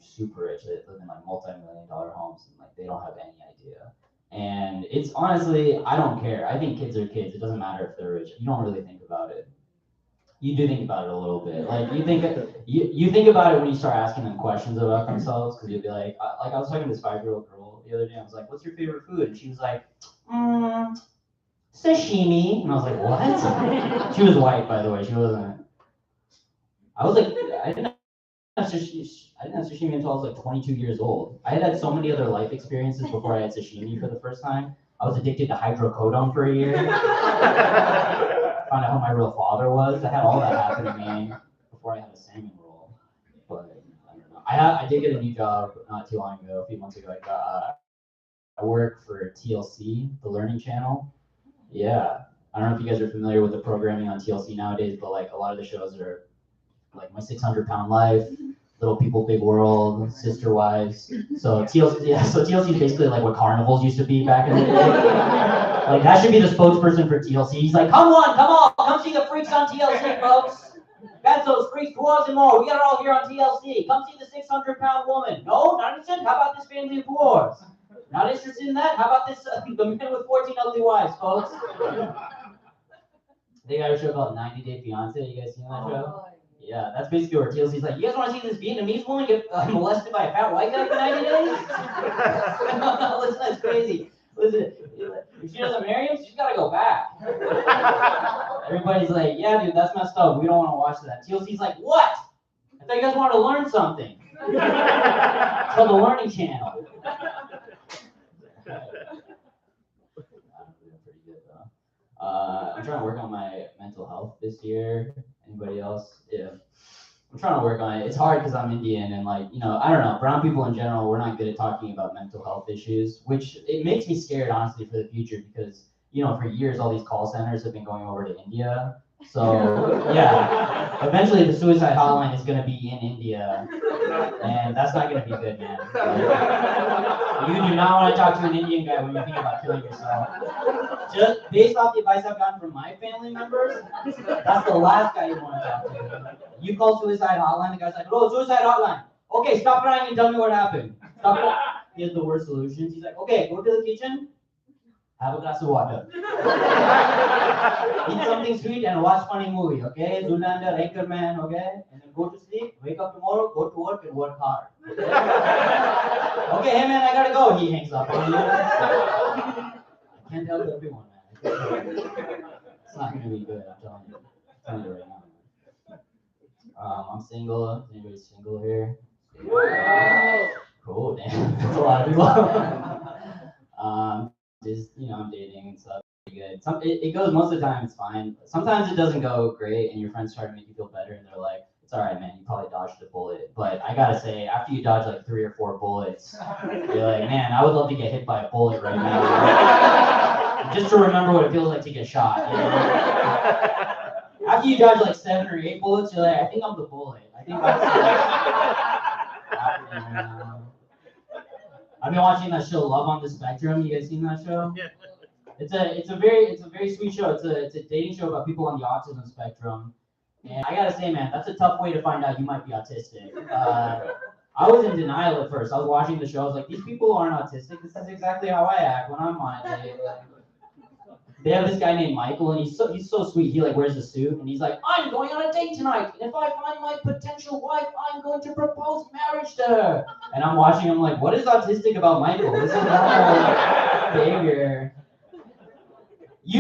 super rich. They live in like multi-million-dollar homes, and like they don't have any idea. And it's honestly, I don't care. I think kids are kids. It doesn't matter if they're rich. You don't really think about it. You do think about it a little bit. Like you think about it when you start asking them questions about themselves, because you'll be like I was talking to this 5-year-old girl the other day. I was like, "What's your favorite food?" And she was like, "Sashimi." And I was like, "What?" She was white, by the way. She wasn't. I was like, I didn't have sashimi until I was like 22 years old. I had so many other life experiences before I had sashimi for the first time. I was addicted to hydrocodone for a year. Found out who my real father was. I had all that happen to me before I had a salmon roll. But I don't know. I did get a new job not too long ago, a few months ago. I work for TLC, the Learning Channel. Yeah. I don't know if you guys are familiar with the programming on TLC nowadays, but like a lot of the shows are like My 600-Pound Life, Little People, Big World, Sister Wives. So TLC is basically like what carnivals used to be back in the day. Like that should be the spokesperson for TLC. He's like, come see the freaks on TLC, folks. That's those freaks, dwarves, and more. We got it all here on TLC. Come see the 600-pound woman. No, not interested. How about this family of dwarves? Not interested in that. How about this the man with 14 ugly wives, folks? They got a show called 90 Day Fiance. You guys seen that show? Yeah, that's basically where TLC's like, you guys want to see this Vietnamese woman get molested by a fat white guy for 90 days? Listen, that's crazy. Listen, if she doesn't marry him, she's got to go back. Everybody's like, yeah, dude, that's messed up. We don't want to watch that. TLC's like, what? I thought you guys wanted to learn something. It's called the Learning Channel. Pretty good, though. I'm trying to work on my mental health this year. Anybody else? Yeah. I'm trying to work on it. It's hard because I'm Indian and like, I don't know, brown people in general, we're not good at talking about mental health issues, which it makes me scared, honestly, for the future because, for years, all these call centers have been going over to India. So, yeah, eventually the suicide hotline is going to be in India, and that's not going to be good, man. Like, you do not want to talk to an Indian guy when you think about killing yourself. Just based off the advice I've gotten from my family members, that's the last guy you want to talk to. You call suicide hotline, the guy's like, hello, suicide hotline. Okay, stop crying and tell me what happened. Stop crying. He has the worst solutions. He's like, okay, go to the kitchen, have a glass of water. Eat something sweet and watch funny movie, okay? Zoolander, Anchorman, okay? And then go to sleep, wake up tomorrow, go to work and work hard. Okay, okay, hey man, I gotta go. He hangs up on you. I can't help everyone, man. It's not gonna be good, I'm telling you. I'm telling you right I'm single. Is anybody single here? Cool, damn. That's a lot of people. Just, I'm dating and stuff. Pretty good. It goes most of the time, it's fine. Sometimes it doesn't go great, and your friends try to make you feel better, and they're like, it's all right, man, you probably dodged a bullet. But I gotta say, after you dodge like 3 or 4 bullets, you're like, man, I would love to get hit by a bullet right now. Just to remember what it feels like to get shot. After you dodge like 7 or 8 bullets, you're like, I think I'm the bullet. I think that's I've been watching that show Love on the Spectrum. You guys seen that show? Yeah. It's a very sweet show. It's a dating show about people on the autism spectrum. And I gotta say, man, that's a tough way to find out you might be autistic. I was in denial at first. I was watching the show. I was like, these people aren't autistic. This is exactly how I act when I'm on a date. They have this guy named Michael, and he's so sweet. He like wears a suit, and he's like, I'm going on a date tonight, and if I find my potential wife, I'm going to propose marriage to her. And I'm watching him like, what is autistic about Michael? This is normal behavior.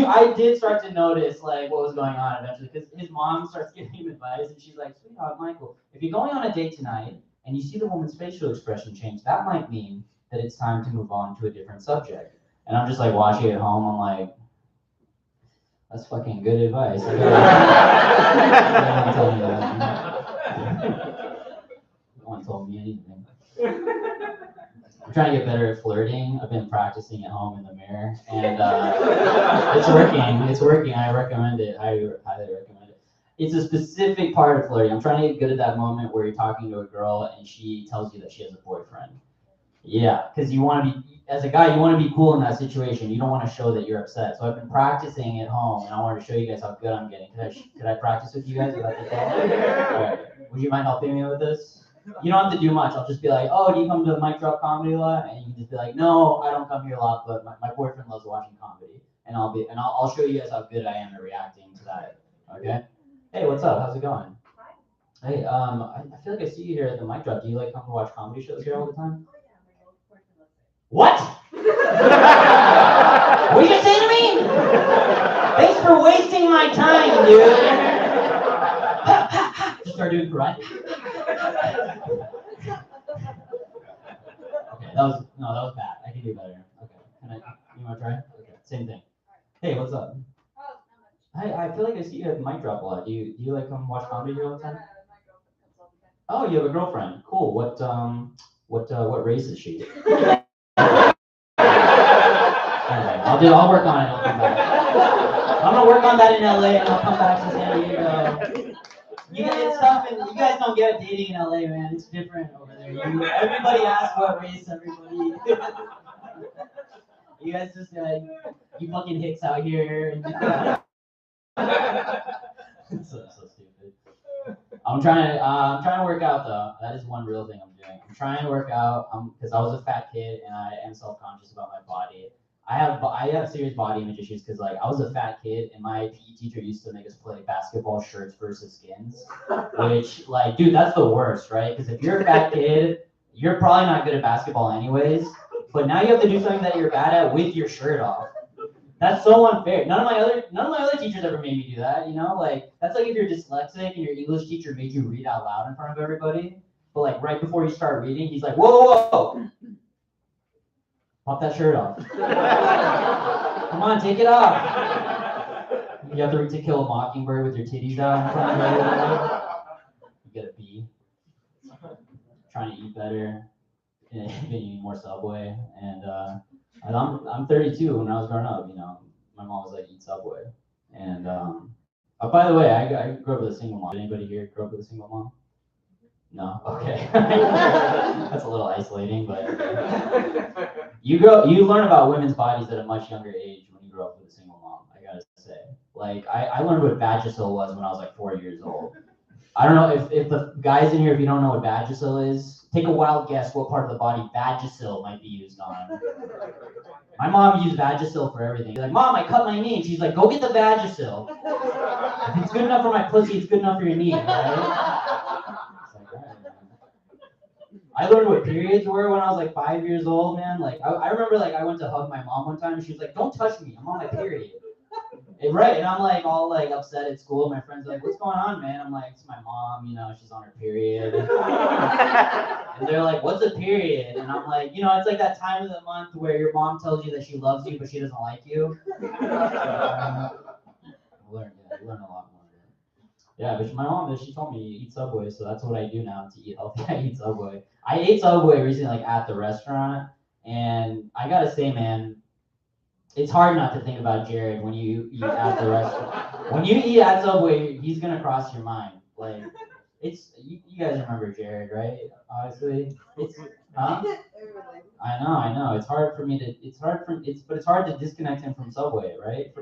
I did start to notice like what was going on eventually, because his mom starts giving him advice, and she's like, sweetheart, Michael, if you're going on a date tonight and you see the woman's facial expression change, that might mean that it's time to move on to a different subject. And I'm just like watching it at home. I'm like, that's fucking good advice. No one told me that. No one told me anything. I'm trying to get better at flirting. I've been practicing at home in the mirror, and it's working. It's working. I recommend it. I highly recommend it. It's a specific part of flirting. I'm trying to get good at that moment where you're talking to a girl and she tells you that she has a boyfriend. Yeah, because you want to be, as a guy, you want to be cool in that situation. You don't want to show that you're upset. So I've been practicing at home, and I wanted to show you guys how good I'm getting. Could I practice with you guys? All right. Would you mind helping me with this? You don't have to do much. I'll just be like, oh, do you come to the Mic Drop Comedy a lot? And you can just be like, no, I don't come here a lot, but my boyfriend loves watching comedy. And I'll show you guys how good I am at reacting to that. Okay? Hey, what's up? How's it going? Hey, I feel like I see you here at the Mic Drop. Do you like come to watch comedy shows here all the time? What? What are you saying to me? Thanks for wasting my time, dude. Just start doing karate. Okay, that was bad. I can do better. Okay, you want to try? Okay, same thing. Hey, what's up? I feel like I see you at the Mic Drop a lot. Do you like come watch comedy here all the time? Oh, you have a girlfriend. Cool. What race is she? Anyway, I'll work on it. I'll come back. I'm gonna work on that in LA, and I'll come back to San Diego. It's tough, and you guys don't get dating in LA, man. It's different over there. Everybody asks what race everybody. You guys just you fucking hicks out here. And so stupid. I'm trying to work out though. That is one real thing I'm doing. I'm trying to work out because I was a fat kid and I am self-conscious about my body. I have serious body image issues because like I was a fat kid and my PE teacher used to make us play basketball shirts versus skins, which like, dude, that's the worst, right? Because if you're a fat kid, you're probably not good at basketball anyways, but now you have to do something that you're bad at with your shirt off. That's so unfair. None of my other teachers ever made me do that, you know? Like, that's like if you're dyslexic and your English teacher made you read out loud in front of everybody, but like right before you start reading, he's like, whoa. Pop that shirt off. Come on, take it off. You have to read To Kill a Mockingbird with your titties out in front of everybody. You get a B. Trying to eat better. Been eating more Subway. And I'm 32. When I was growing up, you know, my mom was like, eat Subway. And by the way, I grew up with a single mom. Did anybody here grow up with a single mom? No? Okay. That's a little isolating, but you learn about women's bodies at a much younger age when you grow up with a single mom, I gotta say. Like, I learned what Vagisil was when I was like 4 years old. I don't know if the guys in here, if you don't know what Vagisil is, take a wild guess what part of the body Vagisil might be used on. My mom used Vagisil for everything. She's like, Mom, I cut my knee. And she's like, go get the Vagisil. If it's good enough for my pussy, it's good enough for your knee, right? I learned what periods were when I was like 5 years old, man. Like I remember like I went to hug my mom one time and she was like, don't touch me, I'm on my period. Right, and I'm like all like upset at school. My friends are like, "What's going on, man?" I'm like, "It's my mom. You know, she's on her period." And they're like, "What's a period?" And I'm like, "You know, it's like that time of the month where your mom tells you that she loves you, but she doesn't like you." You learn a lot more. Yeah, but my mom, she told me eat Subway, so that's what I do now to eat healthy. I eat Subway. I ate Subway recently, like at the restaurant, and I gotta say, man, it's hard not to think about Jared when you eat at the restaurant. When you eat at Subway, he's gonna cross your mind. Like, it's you guys remember Jared, right? Obviously, it's huh? I know. It's hard for me to. But it's hard to disconnect him from Subway, right?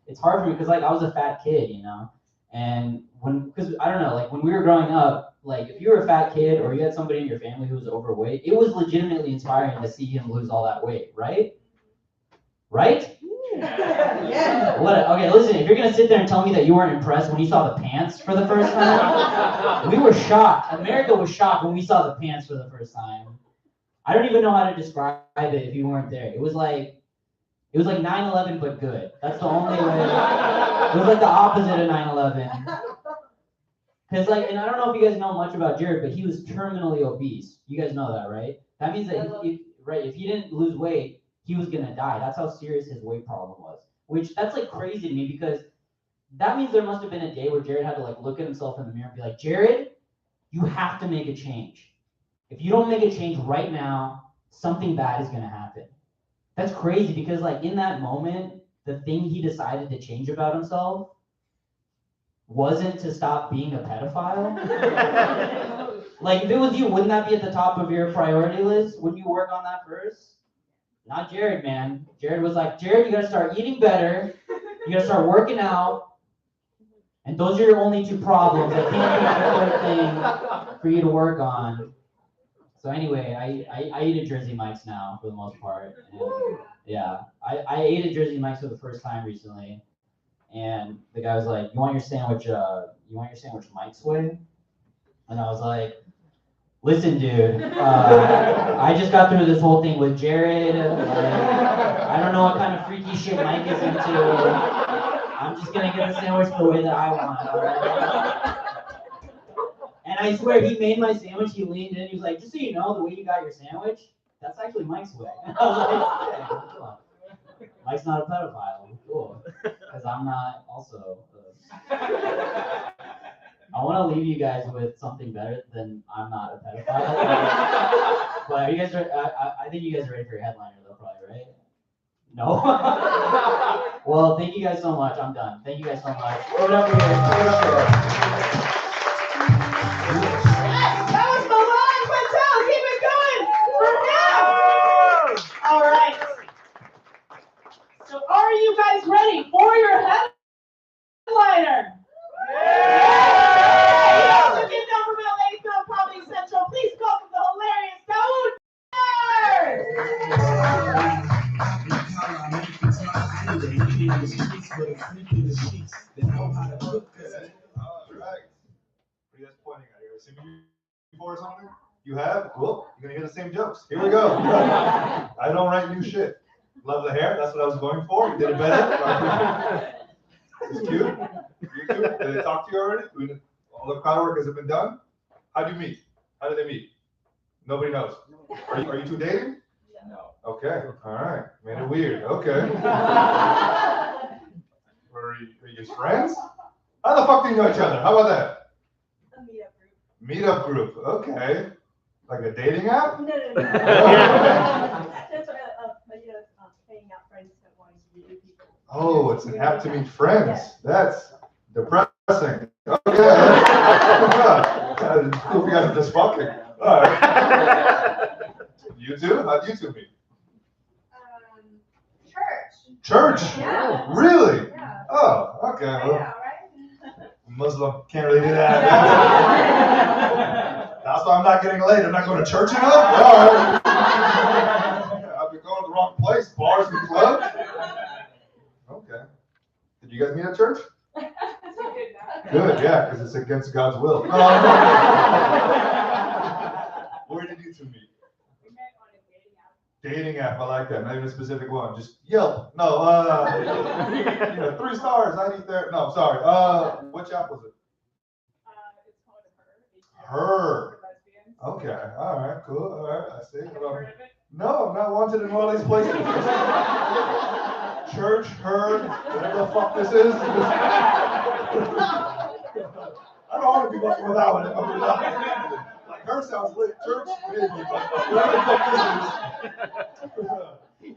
It's hard for me because like I was a fat kid, you know, and because I don't know, like when we were growing up, like if you were a fat kid or you had somebody in your family who was overweight, it was legitimately inspiring to see him lose all that weight, right? Right? Yeah. Okay, listen, if you're gonna sit there and tell me that you weren't impressed when you saw the pants for the first time, we were shocked. America was shocked when we saw the pants for the first time. I don't even know how to describe it if you weren't there. It was like 9/11 but good. That's the only way. It was like the opposite of 9/11. Cause like, and I don't know if you guys know much about Jared, but he was terminally obese. You guys know that, right? That means that if he didn't lose weight, he was gonna die. That's how serious his weight problem was. Which that's like crazy to me because that means there must have been a day where Jared had to like look at himself in the mirror and be like, Jared, you have to make a change. If you don't make a change right now, something bad is gonna happen. That's crazy because like in that moment, the thing he decided to change about himself wasn't to stop being a pedophile. Like if it was you, wouldn't that be at the top of your priority list? Wouldn't you work on that first? Not Jared, man. Jared was like, Jared, you gotta start eating better. You gotta start working out. And those are your only two problems. I can't think of a third thing for you to work on. So anyway, I eat at Jersey Mike's now for the most part. And yeah, I ate at Jersey Mike's for the first time recently. And the guy was like, you want your sandwich Mike's way? And I was like, listen, dude, I just got through this whole thing with Jared. I don't know what kind of freaky shit Mike is into. I'm just gonna get the sandwich the way that I want, all right? And I swear, he made my sandwich, he leaned in, he was like, just so you know, the way you got your sandwich, that's actually Mike's way. I was like, okay, cool. Mike's not a pedophile, cool. Because I'm not also. I want to leave you guys with something better than I'm not a pedophile. But are you guys ready? I think you guys are ready for your headliner though, probably, right? No? Well, thank you guys so much. I'm done. Thank you guys so much. Give it up for here. Give it up for That was Milan Quintel. Keep it going for him. All right. So are you guys ready for your headliner? Yeah! So give Government Lathrop Comedy Central. Please welcome the hilarious Dawood. Alright. What are you guys pointing at here? Seen me before or something? You have? Cool. You're gonna hear the same jokes. Here we go. I don't write new shit. Love the hair. That's what I was going for. You did it better. It's cute. You too. Did they talk to you already? All the crowd work has been done? How do you meet? How do they meet? Nobody knows. Are you two dating? No. Okay. All right. Made it weird. Okay. Are you just friends? How the fuck do you know each other? How about that? A meetup group. Meetup group. Okay. Like a dating app? No. That's hanging out friends that want to meet new people. Oh, it's an app to meet friends. That's depressing. Okay. It's cool if you guys are just fucking. All right. You two? How'd you two meet? Church. Church? Yeah. Really? Yeah. Oh, okay. I know, Well, right? Muslim can't really do that. That's why I'm not getting laid. I'm not going to church enough? All right. I've been going to the wrong place. Bars and clubs. Okay. Did you guys meet at church? Good, yeah, because it's against God's will. Where did you two meet? We met on a dating app. Dating app, I like that. Not even a specific one. Just Yelp. No, 3 stars. I'd eat there. No, sorry. Which app was it? It's called Her. Her. Lesbians. Okay. All right. Cool. All right. I see. Have you heard of it? No, I'm not wanted in one of these places. Church, herd, whatever the fuck this is. I don't want to be fucking with that one. If I'm being honest. Like her sounds lit. Church, maybe. But whatever the fuck this is.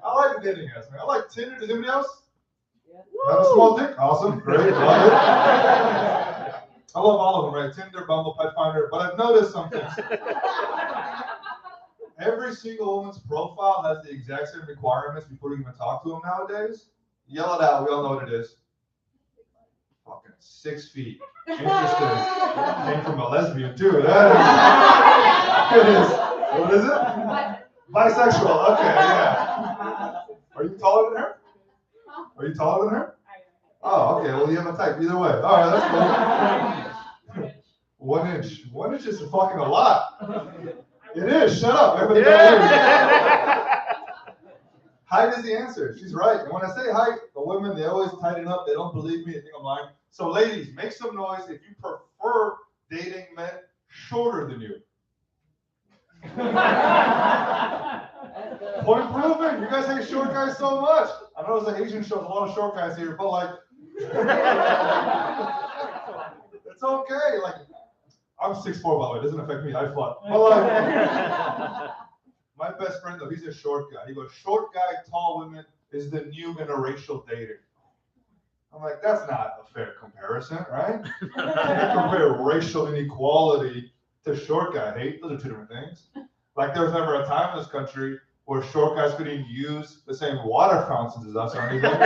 I like the dating apps, man. I like Tinder. Does anybody else? Have a small dick? Awesome. Great. Love it. I love all of them, right? Tinder, Bumble, Pet Finder. But I've noticed something. Every single woman's profile has the exact same requirements before you even talk to them nowadays. Yell it out. We all know what it is. Fucking 6 feet. Interesting. Came from a lesbian too. That is. It is. What is it? Bisexual. Okay, yeah. Are you taller than her? Are you taller than her? Oh, okay. Well, you have a type either way. All right, that's cool. 1 inch. 1 inch is fucking a lot. It is. Shut up. Everybody height is the answer. She's right. And when I say height, the women, they always tighten up. They don't believe me. They think I'm lying. So ladies, make some noise if you prefer dating men shorter than you. Point proven. You guys hate short guys so much. I know it's an Asian show. There's a lot of short guys here, but like, it's okay. Like, I'm 6'4", by the way. It doesn't affect me. I fought. But like, my best friend though, he's a short guy. He goes, short guy, tall women is the new interracial dating. I'm like, that's not a fair comparison, right? You can't compare racial inequality to short guy hate. Those are 2 different things. Like, there was never a time in this country where short guys couldn't use the same water fountains as us or anything.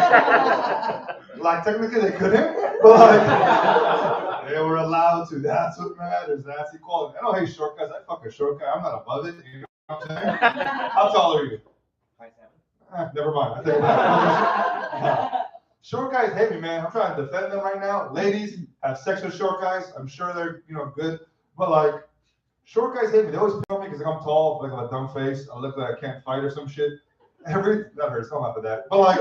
Like, technically they couldn't, but like, they were allowed to. That's what matters. That's equality. I don't hate short guys. I fuck a short guy. I'm not above it. You know what I'm saying? How tall are you? 5'7". Never mind. I think short guys hate me, man. I'm trying to defend them right now. Ladies have sex with short guys. I'm sure they're, good. But like, short guys hate me. They always pick on me because I'm tall, like I have a dumb face. I look like I can't fight or some shit. That hurts. Don't laugh at that. But like,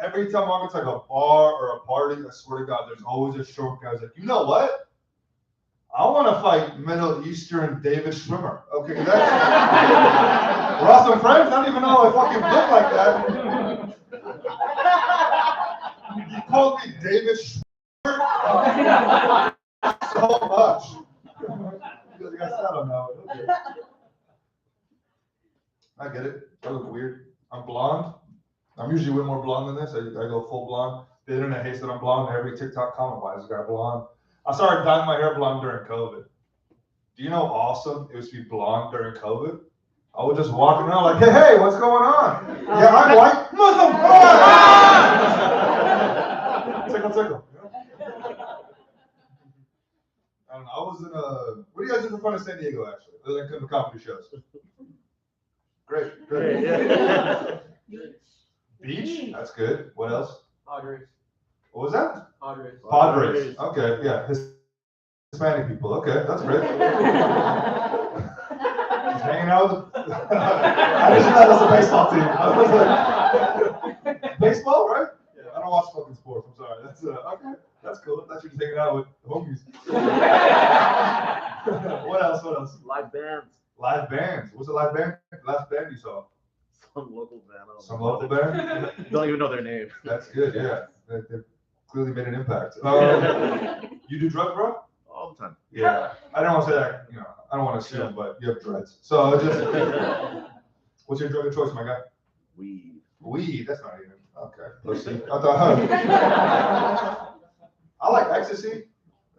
every time I walk into like a bar or a party, I swear to God, there's always a short guy who's like, you know what? I want to fight Middle Eastern David Schwimmer. Okay, that's we're awesome friends. I don't even know I fucking look like that. You called me David Schwimmer so much. Because I don't know. Okay. I get it. I look weird. I'm blonde. I'm usually way more blonde than this. I go full blonde. The internet hates that I'm blonde. Every TikTok comment, why is this guy blonde? I started dyeing my hair blonde during COVID. Do you know how awesome it was to be blonde during COVID? I was just walking around like, hey, what's going on? Yeah, I'm white. Muslim. Tickle. I don't know. I was in what do you guys do for fun in San Diego, actually? Other than come to comedy shows. Great. Yeah. Beach? That's good. What else? Padres. What was that? Padres. Okay, yeah. Hispanic people. Okay, that's great. Just hanging out with I just thought that was a baseball team. I was like, baseball, right? Yeah. I don't watch fucking sports. I'm sorry. That's okay. That's cool. I thought you were just hanging out with the homies. What else? Live bands. Live bands. What's a live band? Last band you saw? Some local band. Some local band? Don't even know their name. That's good, yeah. They've clearly made an impact. You do drugs, bro? All the time. Yeah. I don't want to say that, I don't want to assume, but you have dreads. So just, what's your drug of choice, my guy? Weed, that's not even, okay. Let's see. I like ecstasy.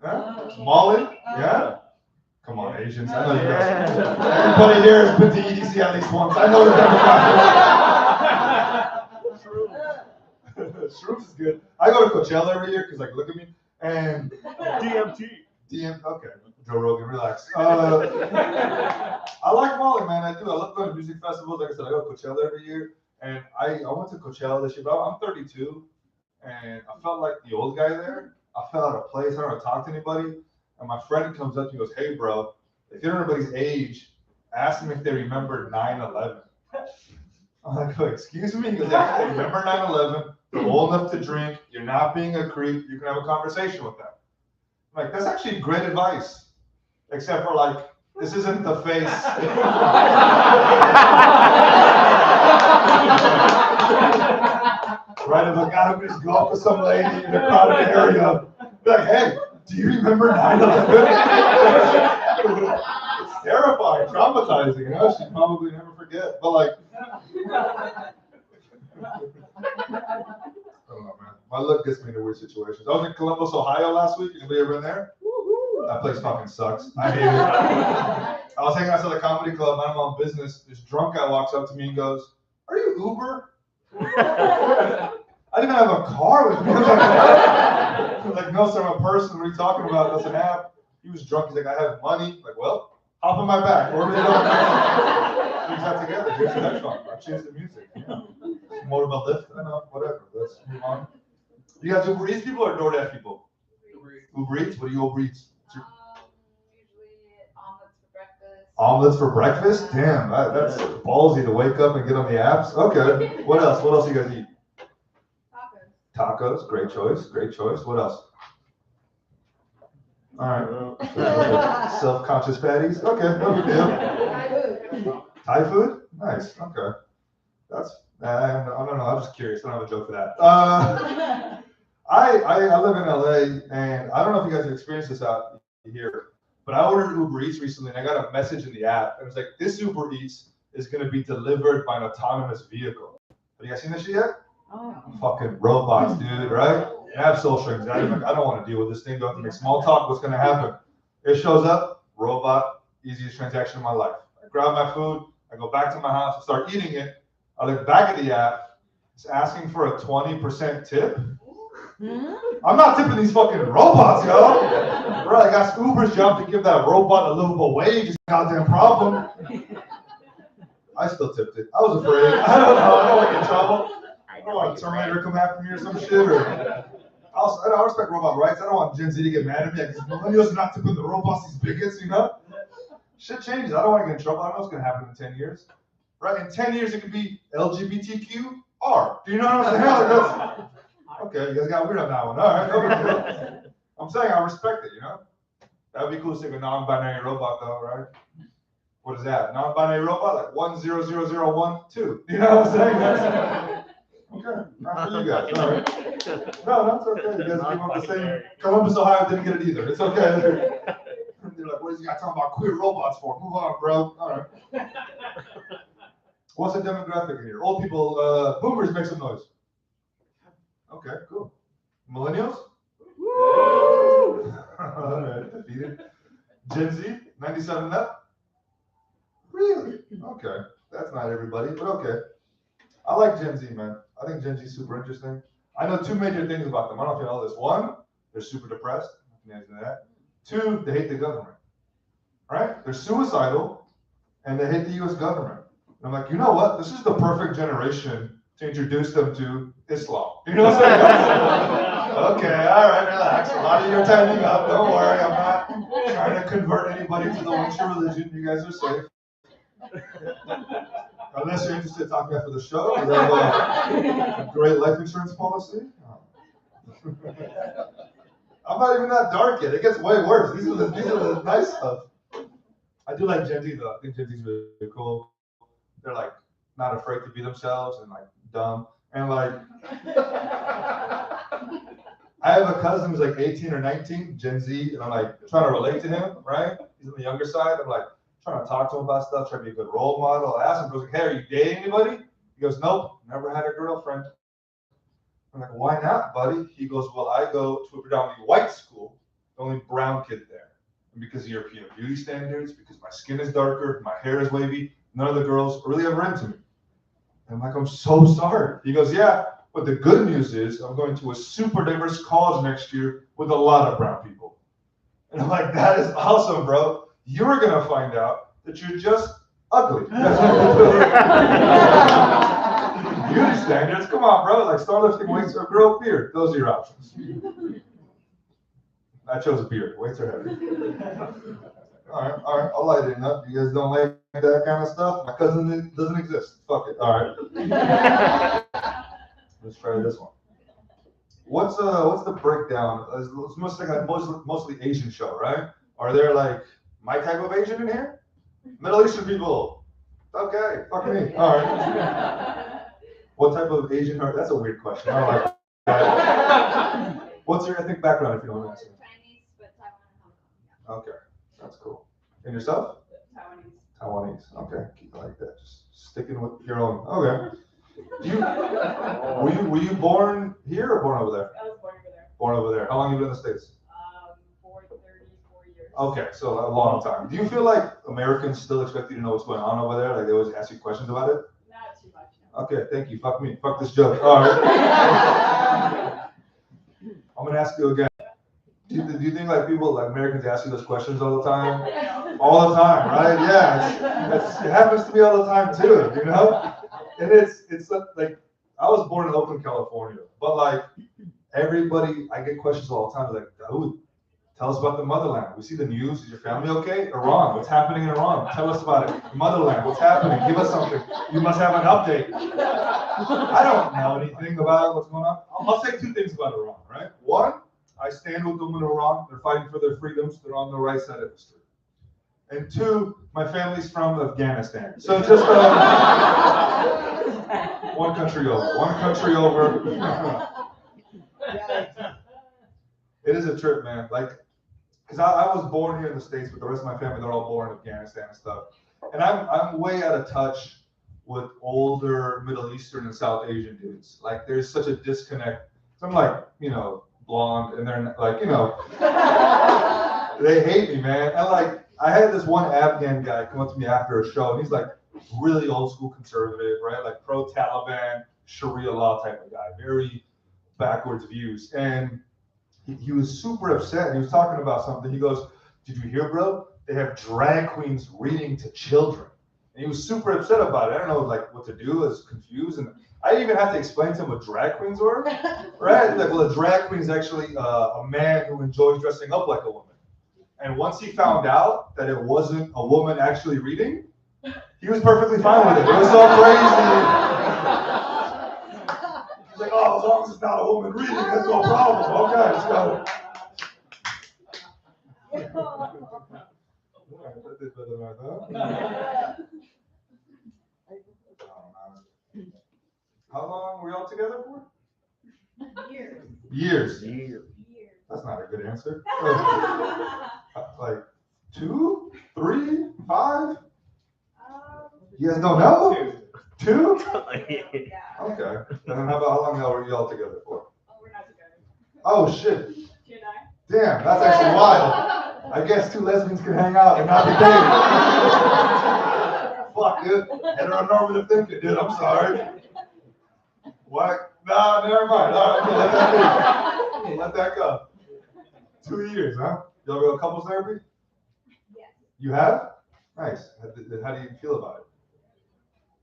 Yeah? Molly, yeah? Come on, Asians. I know you guys. Everybody here has been to EDC at least once. I know the demographic. Shrooms is good. I go to Coachella every year because, look at me. And DMT. Okay. Joe Rogan, relax. I like Molly, man. I do. I love going to music festivals. Like I said, I go to Coachella every year. And I went to Coachella this year, but I'm 32. And I felt like the old guy there. I felt out of place. I don't want to talk to anybody. And my friend comes up to me and goes, hey, bro, if you're everybody's age asked them if they remembered 9/11. I'm like, oh, excuse me? He goes, yeah, they remember 9/11. They're old enough to drink. You're not being a creep. You can have a conversation with them. I'm like, that's actually great advice. Except for like, this isn't the face. Right, I'm like, I'm just go up to some lady in a crowded area. Be like, hey, do you remember 9/11? It's terrifying, traumatizing, you know? She'd probably never forget. But like, I don't know, man. My look gets me into weird situations. I was in Columbus, Ohio last week. Anybody ever been there? That place fucking sucks. I hate it. I was hanging outside the comedy club, minding my own business. This drunk guy walks up to me and goes, "Are you Uber?" I didn't even have a car with me. I was like, no, sir, I'm a person. What are you talking about? That's an app. He was drunk. He's like, I have money. I'm like, well, hop on my back. Where are we going? We got together. Here's the headphone. I changed the music. Yeah. More of a lift. I know. Whatever. Let's move on. You guys Uber Eats people or DoorDash people? Uber Eats. What do you Uber Eats? Usually omelets for breakfast. Omelets for breakfast? Damn, that's ballsy to wake up and get on the apps. Okay. What else? What else you guys eat? Tacos. Great choice. Great choice. What else? All right. Self-conscious patties. Okay. No big deal. Thai food? Nice. Okay. That's, I don't know. I'm just curious. I don't have a joke for that. I live in LA, and I don't know if you guys have experienced this out here, but I ordered Uber Eats recently, and I got a message in the app. It was like, this Uber Eats is going to be delivered by an autonomous vehicle. Have you guys seen this shit yet? Oh. Fucking robots, dude, right? I have social anxiety. Like, I don't want to deal with this thing. Don't have to make small talk. What's going to happen? It shows up, robot, easiest transaction of my life. I grab my food. I go back to my house and start eating it. I look back at the app. It's asking for a 20% tip. I'm not tipping these fucking robots, yo. Right, I got Uber's job to give that robot a livable wage. It's a goddamn problem. I still tipped it. I was afraid. I don't know. I don't want to get in trouble. I don't want a Terminator come after me or some shit. Or I respect robot rights. I don't want Gen Z to get mad at me. Because millennials are not tipping the robots, these bigots, you know? Shit changes. I don't want to get in trouble. I don't know what's going to happen in 10 years. Right? In 10 years, it could be LGBTQR. Do you know what I'm saying? Like okay, you guys got weird on that one. All right, no big deal. I'm saying I respect it, you know? That would be cool to say a non-binary robot, though, right? What is that? Non-binary robot? Like 100012. You know what I'm saying? That's, okay, not for you guys. All right. No, that's okay. You guys came up the same. Columbus, Ohio didn't get it either. It's okay. They're like, what is he got talking about queer robots for? Move on, bro. All right. What's the demographic in here? Old people, boomers, make some noise. Okay, cool. Millennials? Woo! All right, defeated. Gen Z, 97 and up? Really? Okay. That's not everybody, but okay. I like Gen Z, man. I think Gen Z is super interesting. I know two major things about them. I don't know if you know this. One, they're super depressed. You know that. Two, they hate the government. Right? They're suicidal, and they hate the U.S. government. And I'm like, you know what? This is the perfect generation to introduce them to Islam. You know what I'm saying? Okay, all right, relax. A lot of your timing up. Don't worry. I'm not trying to convert anybody to the one true religion. You guys are safe. Unless you're interested in talking after the show. We have a great life insurance policy. I'm not even that dark yet. It gets way worse. These are the nice stuff. I do like Gen Z though. I think Gen Z is really cool. They're like not afraid to be themselves and like dumb. And like I have a cousin who's like 18 or 19, Gen Z, and I'm like trying to relate to him, right? He's on the younger side. I'm like trying to talk to him about stuff, trying to be a good role model. I asked him, I was like, hey, are you dating anybody? He goes, nope, never had a girlfriend. I'm like, why not, buddy? He goes, well, I go to a predominantly white school, the only brown kid there. And because of European beauty standards, because my skin is darker, my hair is wavy, none of the girls are really ever into me. And I'm like, I'm so sorry. He goes, yeah, but the good news is I'm going to a super diverse college next year with a lot of brown people. And I'm like, that is awesome, bro. You're going to find out that you're just ugly. Beauty standards, come on, bro. Like start lifting weights or grow a beard. Those are your options. I chose a beard. Weights are heavy. all right. I'll light it up. You guys don't like that kind of stuff? My cousin doesn't exist. Fuck it. All right. Let's try this one. What's the breakdown? It's mostly Asian show, right? Are there like my type of Asian in here? Middle Eastern people. Okay, fuck me. All right. What type of Asian are? That's a weird question. I don't like that. What's your ethnic background, if you don't answer? Chinese, but Taiwan and Hong Kong. Okay, that's cool. And yourself? Taiwanese. Taiwanese. Okay, keep it like that. Just sticking with your own. Okay. Were you born here or born over there? I was born over there. Born over there. How long have you been in the States? For 34 years. Okay, so a long time. Do you feel like Americans still expect you to know what's going on over there? Like they always ask you questions about it? Not too much. No. Okay, thank you. Fuck me. Fuck this joke. All right. I'm gonna ask you again. Do you think like people, like Americans, ask you those questions all the time? All the time, right? Yeah, it happens to me all the time too. You know, and it's like I was born in Oakland, California, but like everybody, I get questions all the time. Like, Daoud, tell us about the motherland. We see the news. Is your family okay? Iran, what's happening in Iran? Tell us about it. Motherland, what's happening? Give us something. You must have an update. I don't know anything about what's going on. I'll say two things about Iran, right? One, I stand with them in Iran. They're fighting for their freedoms. They're on the right side of history. And two, my family's from Afghanistan. So just one country over. One country over. It is a trip, man. Like, because I was born here in the States, but the rest of my family, they're all born in Afghanistan and stuff. And I'm way out of touch with older Middle Eastern and South Asian dudes. Like, there's such a disconnect. So I'm like, blonde, and they're like, they hate me, man. And like, I had this one Afghan guy come up to me after a show, and he's like really old school conservative, right? Like pro-Taliban, Sharia law type of guy, very backwards views. And he was super upset. He was talking about something. He goes, "Did you hear, bro? They have drag queens reading to children." And he was super upset about it. I don't know like what to do. I was confused. And I even had to explain to him what drag queens were, right? Like, well, a drag queen is actually a man who enjoys dressing up like a woman. And once he found out that it wasn't a woman actually reading, he was perfectly fine with it. It was so crazy. He's like, "Oh, as long as it's not a woman reading, that's no problem. Okay, let's go." How long were y'all together for? Years. That's not a good answer. Like 2, 3, 5? You guys don't know? 2? Okay. And then how long were y'all together for? Oh, we're not together. Oh shit. 2 and 9. Damn, that's actually wild. I guess 2 lesbians can hang out and not be dating. Fuck, dude. Heteronormative thinking, dude. I'm sorry. What? No, never mind. All right, let that go. Let that go. 2 years, huh? Y'all go to couples therapy? Yes. You have? Nice. How do you feel about it?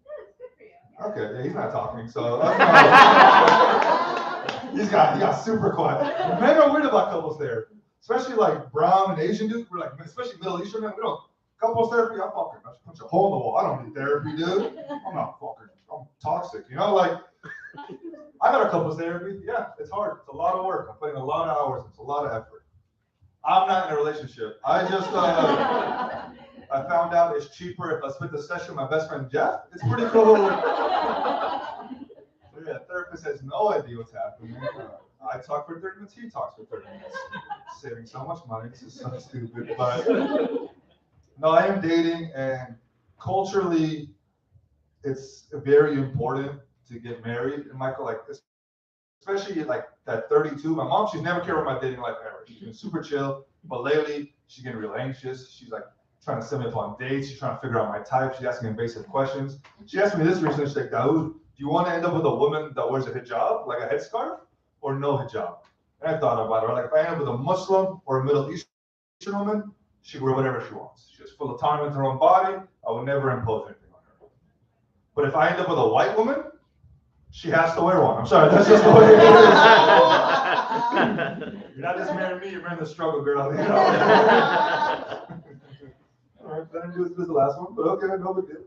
Yeah, it's good for you. Okay, yeah, he's not talking, so he got super quiet. Men are weird about couples therapy, especially like brown and Asian dudes. We're like, especially Middle Eastern men, we don't. Couples therapy, I fucking I just punch a hole in the wall. I don't need therapy, dude. I'm not fucking. I'm toxic, like. I got a couples therapy. Yeah, it's hard. It's a lot of work. I'm putting a lot of hours. It's a lot of effort. I'm not in a relationship. I just I found out it's cheaper if I split the session with my best friend Jeff. It's pretty cool. Yeah, therapist has no idea what's happening. I talk for 30 minutes. He talks for 30 minutes. Saving so much money. This is so stupid. But no, I am dating, and culturally, it's very important to get married. And Michael, like, especially like at 32, my mom, she's never cared about my dating life ever. She's been super chill, but lately she's getting real anxious. She's like trying to set me up on dates. She's trying to figure out my type. She's asking invasive questions. She asked me this recently. She's like, "Daoud, do you want to end up with a woman that wears a hijab, like a headscarf, or no hijab?" And I thought about it. Like, if I end up with a Muslim or a Middle Eastern woman, she can wear whatever she wants. She has full autonomy in her own body. I would never impose anything on her. But if I end up with a white woman, she has to wear one. I'm sorry, that's just the way it is. You're not just marrying me, you're marrying the struggle girl. this is the last one, but okay, no big deal.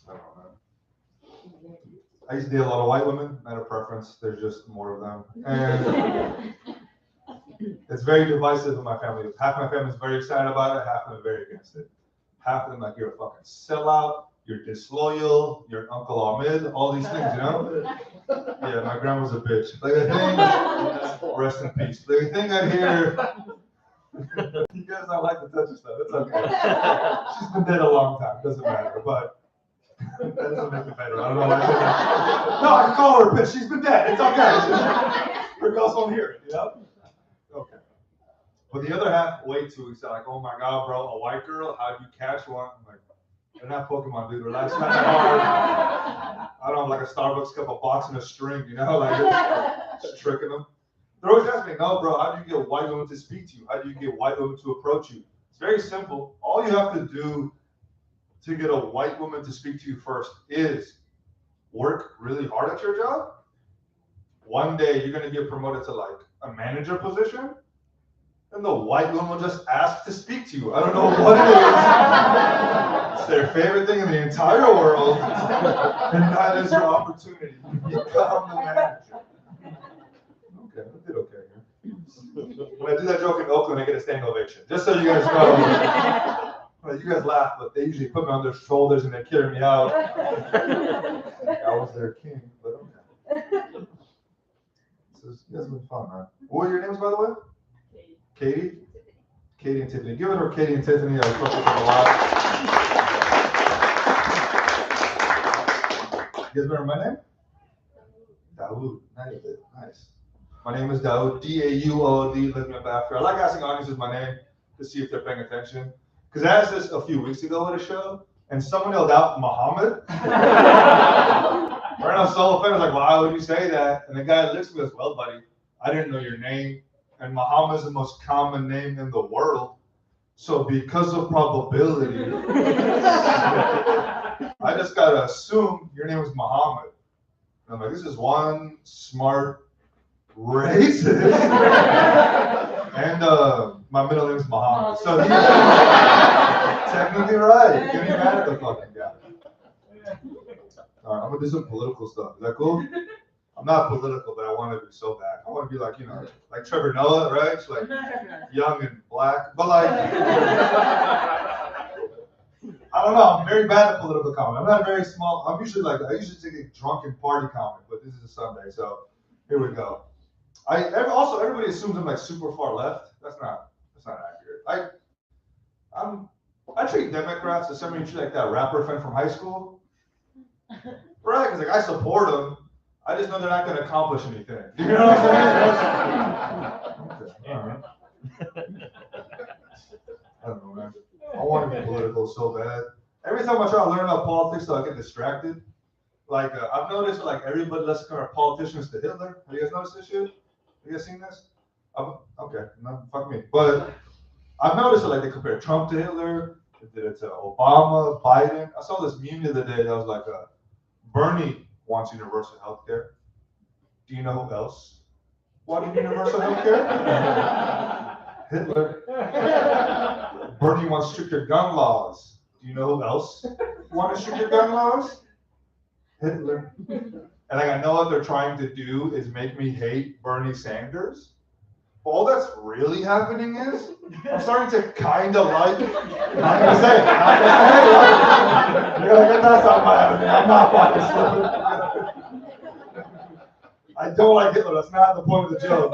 I don't know. I used to date a lot of white women. I had a preference. There's just more of them. And it's very divisive in my family. Half my family is very excited about it, half of them are very against it. Half of them like, you're a fucking sellout, you're disloyal, you're Uncle Ahmed, all these things, you know? Yeah, my grandma's a bitch. Like a thing, rest in peace. Like a thing I hear, you guys don't like to touch her stuff, it's okay. She's been dead a long time, doesn't matter, but that doesn't make it better. I don't know why I said that. No, I can call her a bitch, she's been dead, it's okay. Her ghost won't hear it, you know? Okay. But the other half, way too excited, like, oh my God, bro, a white girl, how'd you catch one? I'm like, they're not Pokemon, dude, relax, not that hard. I don't have like a Starbucks cup, a box, and a string, you know, like just tricking them. They're always asking me, no, bro, how do you get white women to speak to you? How do you get white women to approach you? It's very simple. All you have to do to get a white woman to speak to you first is work really hard at your job. One day you're gonna get promoted to like a manager position, and the white woman will just ask to speak to you. I don't know what it is. It's their favorite thing in the entire world, and that is your opportunity. Become the manager. Okay, I did okay here. When I do that joke in Oakland, I get a standing ovation. Just so you guys know. Well, you guys laugh, but they usually put me on their shoulders and they carry me out. I was their king, but okay. So you guys have been fun, man. What were your names, by the way? Katie? Katie and Tiffany. Give it for Katie and Tiffany. I respect them a lot. You guys remember my name? Daoud. Nice. My name is Daoud. D-A-U-O-D. Live in Africa. I like asking audiences my name to see if they're paying attention. Because I asked this a few weeks ago at a show, and someone yelled out Muhammad. Right, I was so offended. I was like, why would you say that? And the guy looks at me and goes, well, buddy, I didn't know your name. And Muhammad is the most common name in the world. So because of probability, I just gotta assume your name is Muhammad. And I'm like, this is one smart racist. And my middle name is Muhammad. So he's technically right. Get me mad at the fucking guy. All right, I'm gonna do some political stuff. Is that cool? I'm not political, but I want to be so bad. I want to be like, you know, like Trevor Noah, right? It's like young and black, but like, I don't know. I'm very bad at political comment. I'm not very small. I usually take a drunken party comment, but this is a Sunday, so here we go. Also, everybody assumes I'm like super far left. That's not accurate. I treat Democrats as somebody you treat like that rapper friend from high school, right? Because like I support them. I just know they're not going to accomplish anything. You know what I'm saying? Okay, all right. I don't know, man. I want to be political so bad. Every time I try to learn about politics, I get distracted. Like, I've noticed, like, everybody let's compare politicians to Hitler. Have you guys noticed this shit? Have you guys seen this? Okay, no, fuck me. But I've noticed that, like, they compare Trump to Hitler. They did it to Obama, Biden. I saw this meme the other day that was like, Bernie wants universal health care. Do you know who else wanted universal health care? Hitler. Bernie wants stricter gun laws. Do you know who else wanted stricter gun laws? Hitler. And like I know what they're trying to do is make me hate Bernie Sanders. All that's really happening is I'm starting to kind of like. I'm gonna say it. You're gonna get that out of me. I'm not fucking stupid. I don't like Hitler. That's not the point of the joke.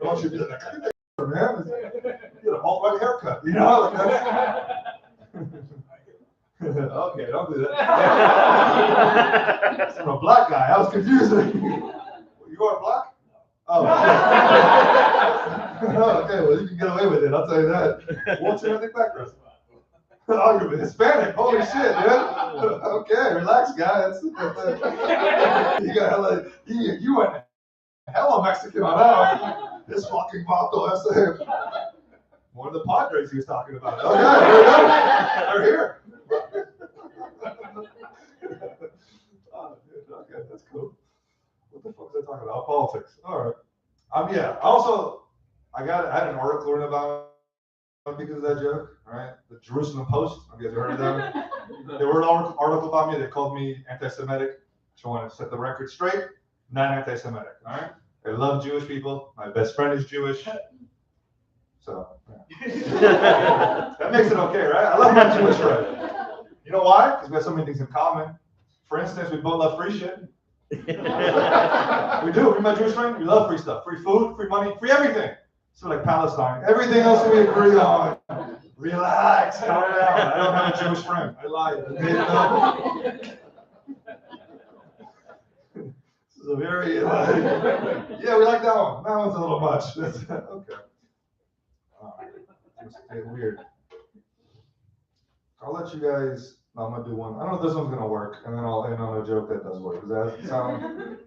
Don't you be like, man? Get a whole white haircut. You know? Like that's... Okay, don't do that. I'm a black guy. I was confused. You are black? Oh. Okay, well, you can get away with it. I'll tell you that. What's your ethnic background? Oh, you're Hispanic. Holy shit, dude. Okay, relax, guys. You got hella, you went hella Mexican on that. This fucking vato, that's him. One of the Padres he was talking about. Oh, yeah, there we go. They're here. Oh, dude, okay, that's cool. What the fuck was I talking about? Politics. All right. Yeah. Also, I I had an article written about because of that joke, all right? The Jerusalem Post, have you guys heard of them? They wrote an article about me, they called me anti-Semitic. Just want to set the record straight, not anti-Semitic, all right? I love Jewish people, my best friend is Jewish. So, yeah. That makes it okay, right? I love my Jewish friend. You know why? Because we have so many things in common. For instance, we both love free shit. We do. Me and my Jewish friend, we love free stuff. Free food, free money, free everything. So like Palestine. Everything else we agree on. Relax, calm down. I don't have a Jewish friend. I lied. I made it up. This is a very, yeah, we like that one. That one's a little much. Okay. All right. It's getting weird. I'll let you guys, no, I'm gonna do one. I don't know if this one's gonna work, and then I'll end on a joke that does work. Does that sound?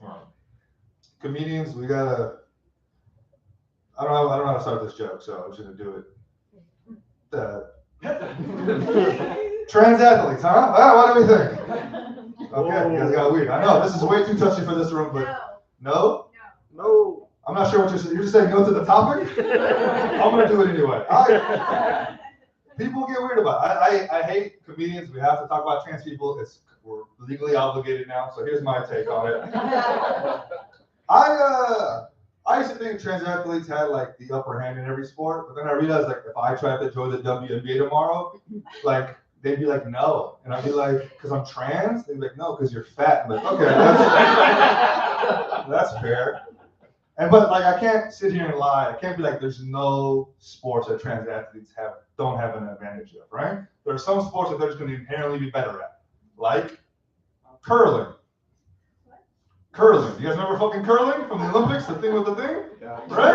All right. Comedians, we gotta, I don't know how to start this joke, so I'm just gonna do it. Trans athletes, huh? What do we think? Okay, you guys got weird. I know, this is way too touchy for this room, but no? No. I'm not sure what you're saying. You're just saying no to the topic? I'm gonna do it anyway. People get weird about it. I hate comedians. We have to talk about trans people. We're legally obligated now, so here's my take on it. I used to think trans athletes had like the upper hand in every sport, but then I realized like if I tried to join the WNBA tomorrow, like they'd be like no, and I'd be like, because I'm trans. They'd be like no, because you're fat. I'm like okay, that's fair. But like I can't sit here and lie. I can't be like there's no sports that trans athletes don't have an advantage of, right? There are some sports that they're just going to inherently be better at, like curling. Curling. You guys remember fucking curling from the Olympics? The thing with the thing? Yeah. Right?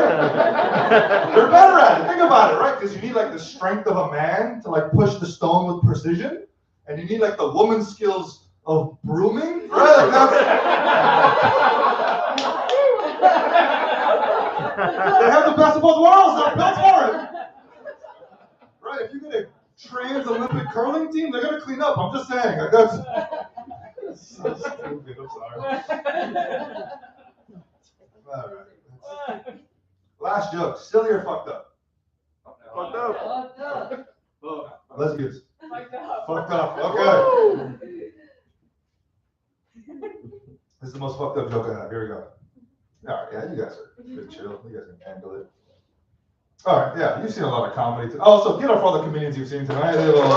They're better at it. Think about it, right? Because you need like the strength of a man to like push the stone with precision, and you need like the woman's skills of brooming, right? They have the best of both worlds. They're built for it. Right? If you get a trans Olympic curling team, they're gonna clean up. I'm just saying. Like, that's so stupid. I'm sorry. All right. Last joke. Silly or fucked up? Fucked up. Lesbians. Fucked up. Fucked up. Okay. This is the most fucked up joke I have. Here we go. All right, yeah, you guys are good chill. You guys can handle it. All right, yeah, you've seen a lot of comedy. Also, get up for all the comedians you've seen tonight. You've seen a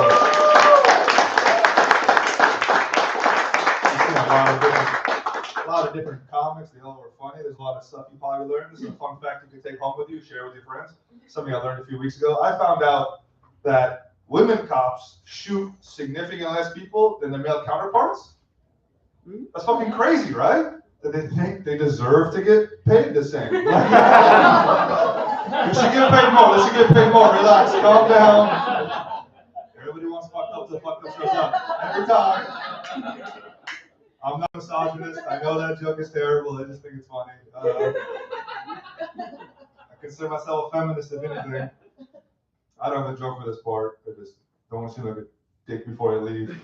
lot of different comics. They all were funny. There's a lot of stuff you probably learned. This is a fun fact you can take home with you, share with your friends. Something I learned a few weeks ago. I found out that women cops shoot significantly less people than their male counterparts. That's fucking crazy, right? That they think they deserve to get paid the same. They should get paid more. They should get paid more. Relax. Calm down. Everybody wants fucked up to fucked up shows up. Every time. I'm not misogynist. I know that joke is terrible. I just think it's funny. I consider myself a feminist, if anything. I don't have a joke for this part. I just don't want to seem like a dick before I leave.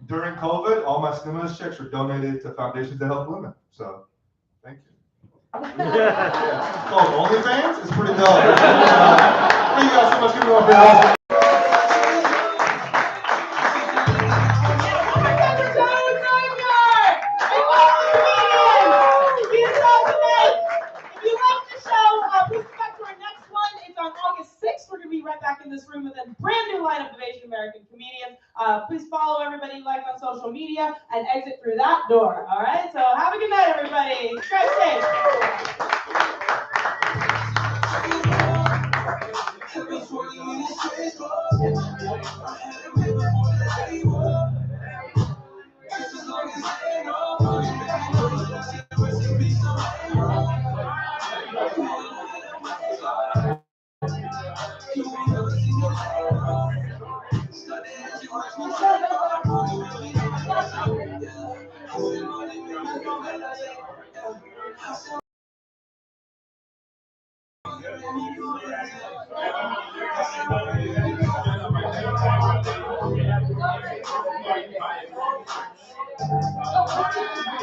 During COVID, all my stimulus checks were donated to foundations that help women. So, thank you. Yeah, it's called OnlyFans. It's pretty dope. Thank you guys so much. Give me one for your this room with a brand new lineup of Asian American comedians. Please follow everybody, like on social media, and exit through that door. All right. So have a good night, everybody. Drive safe.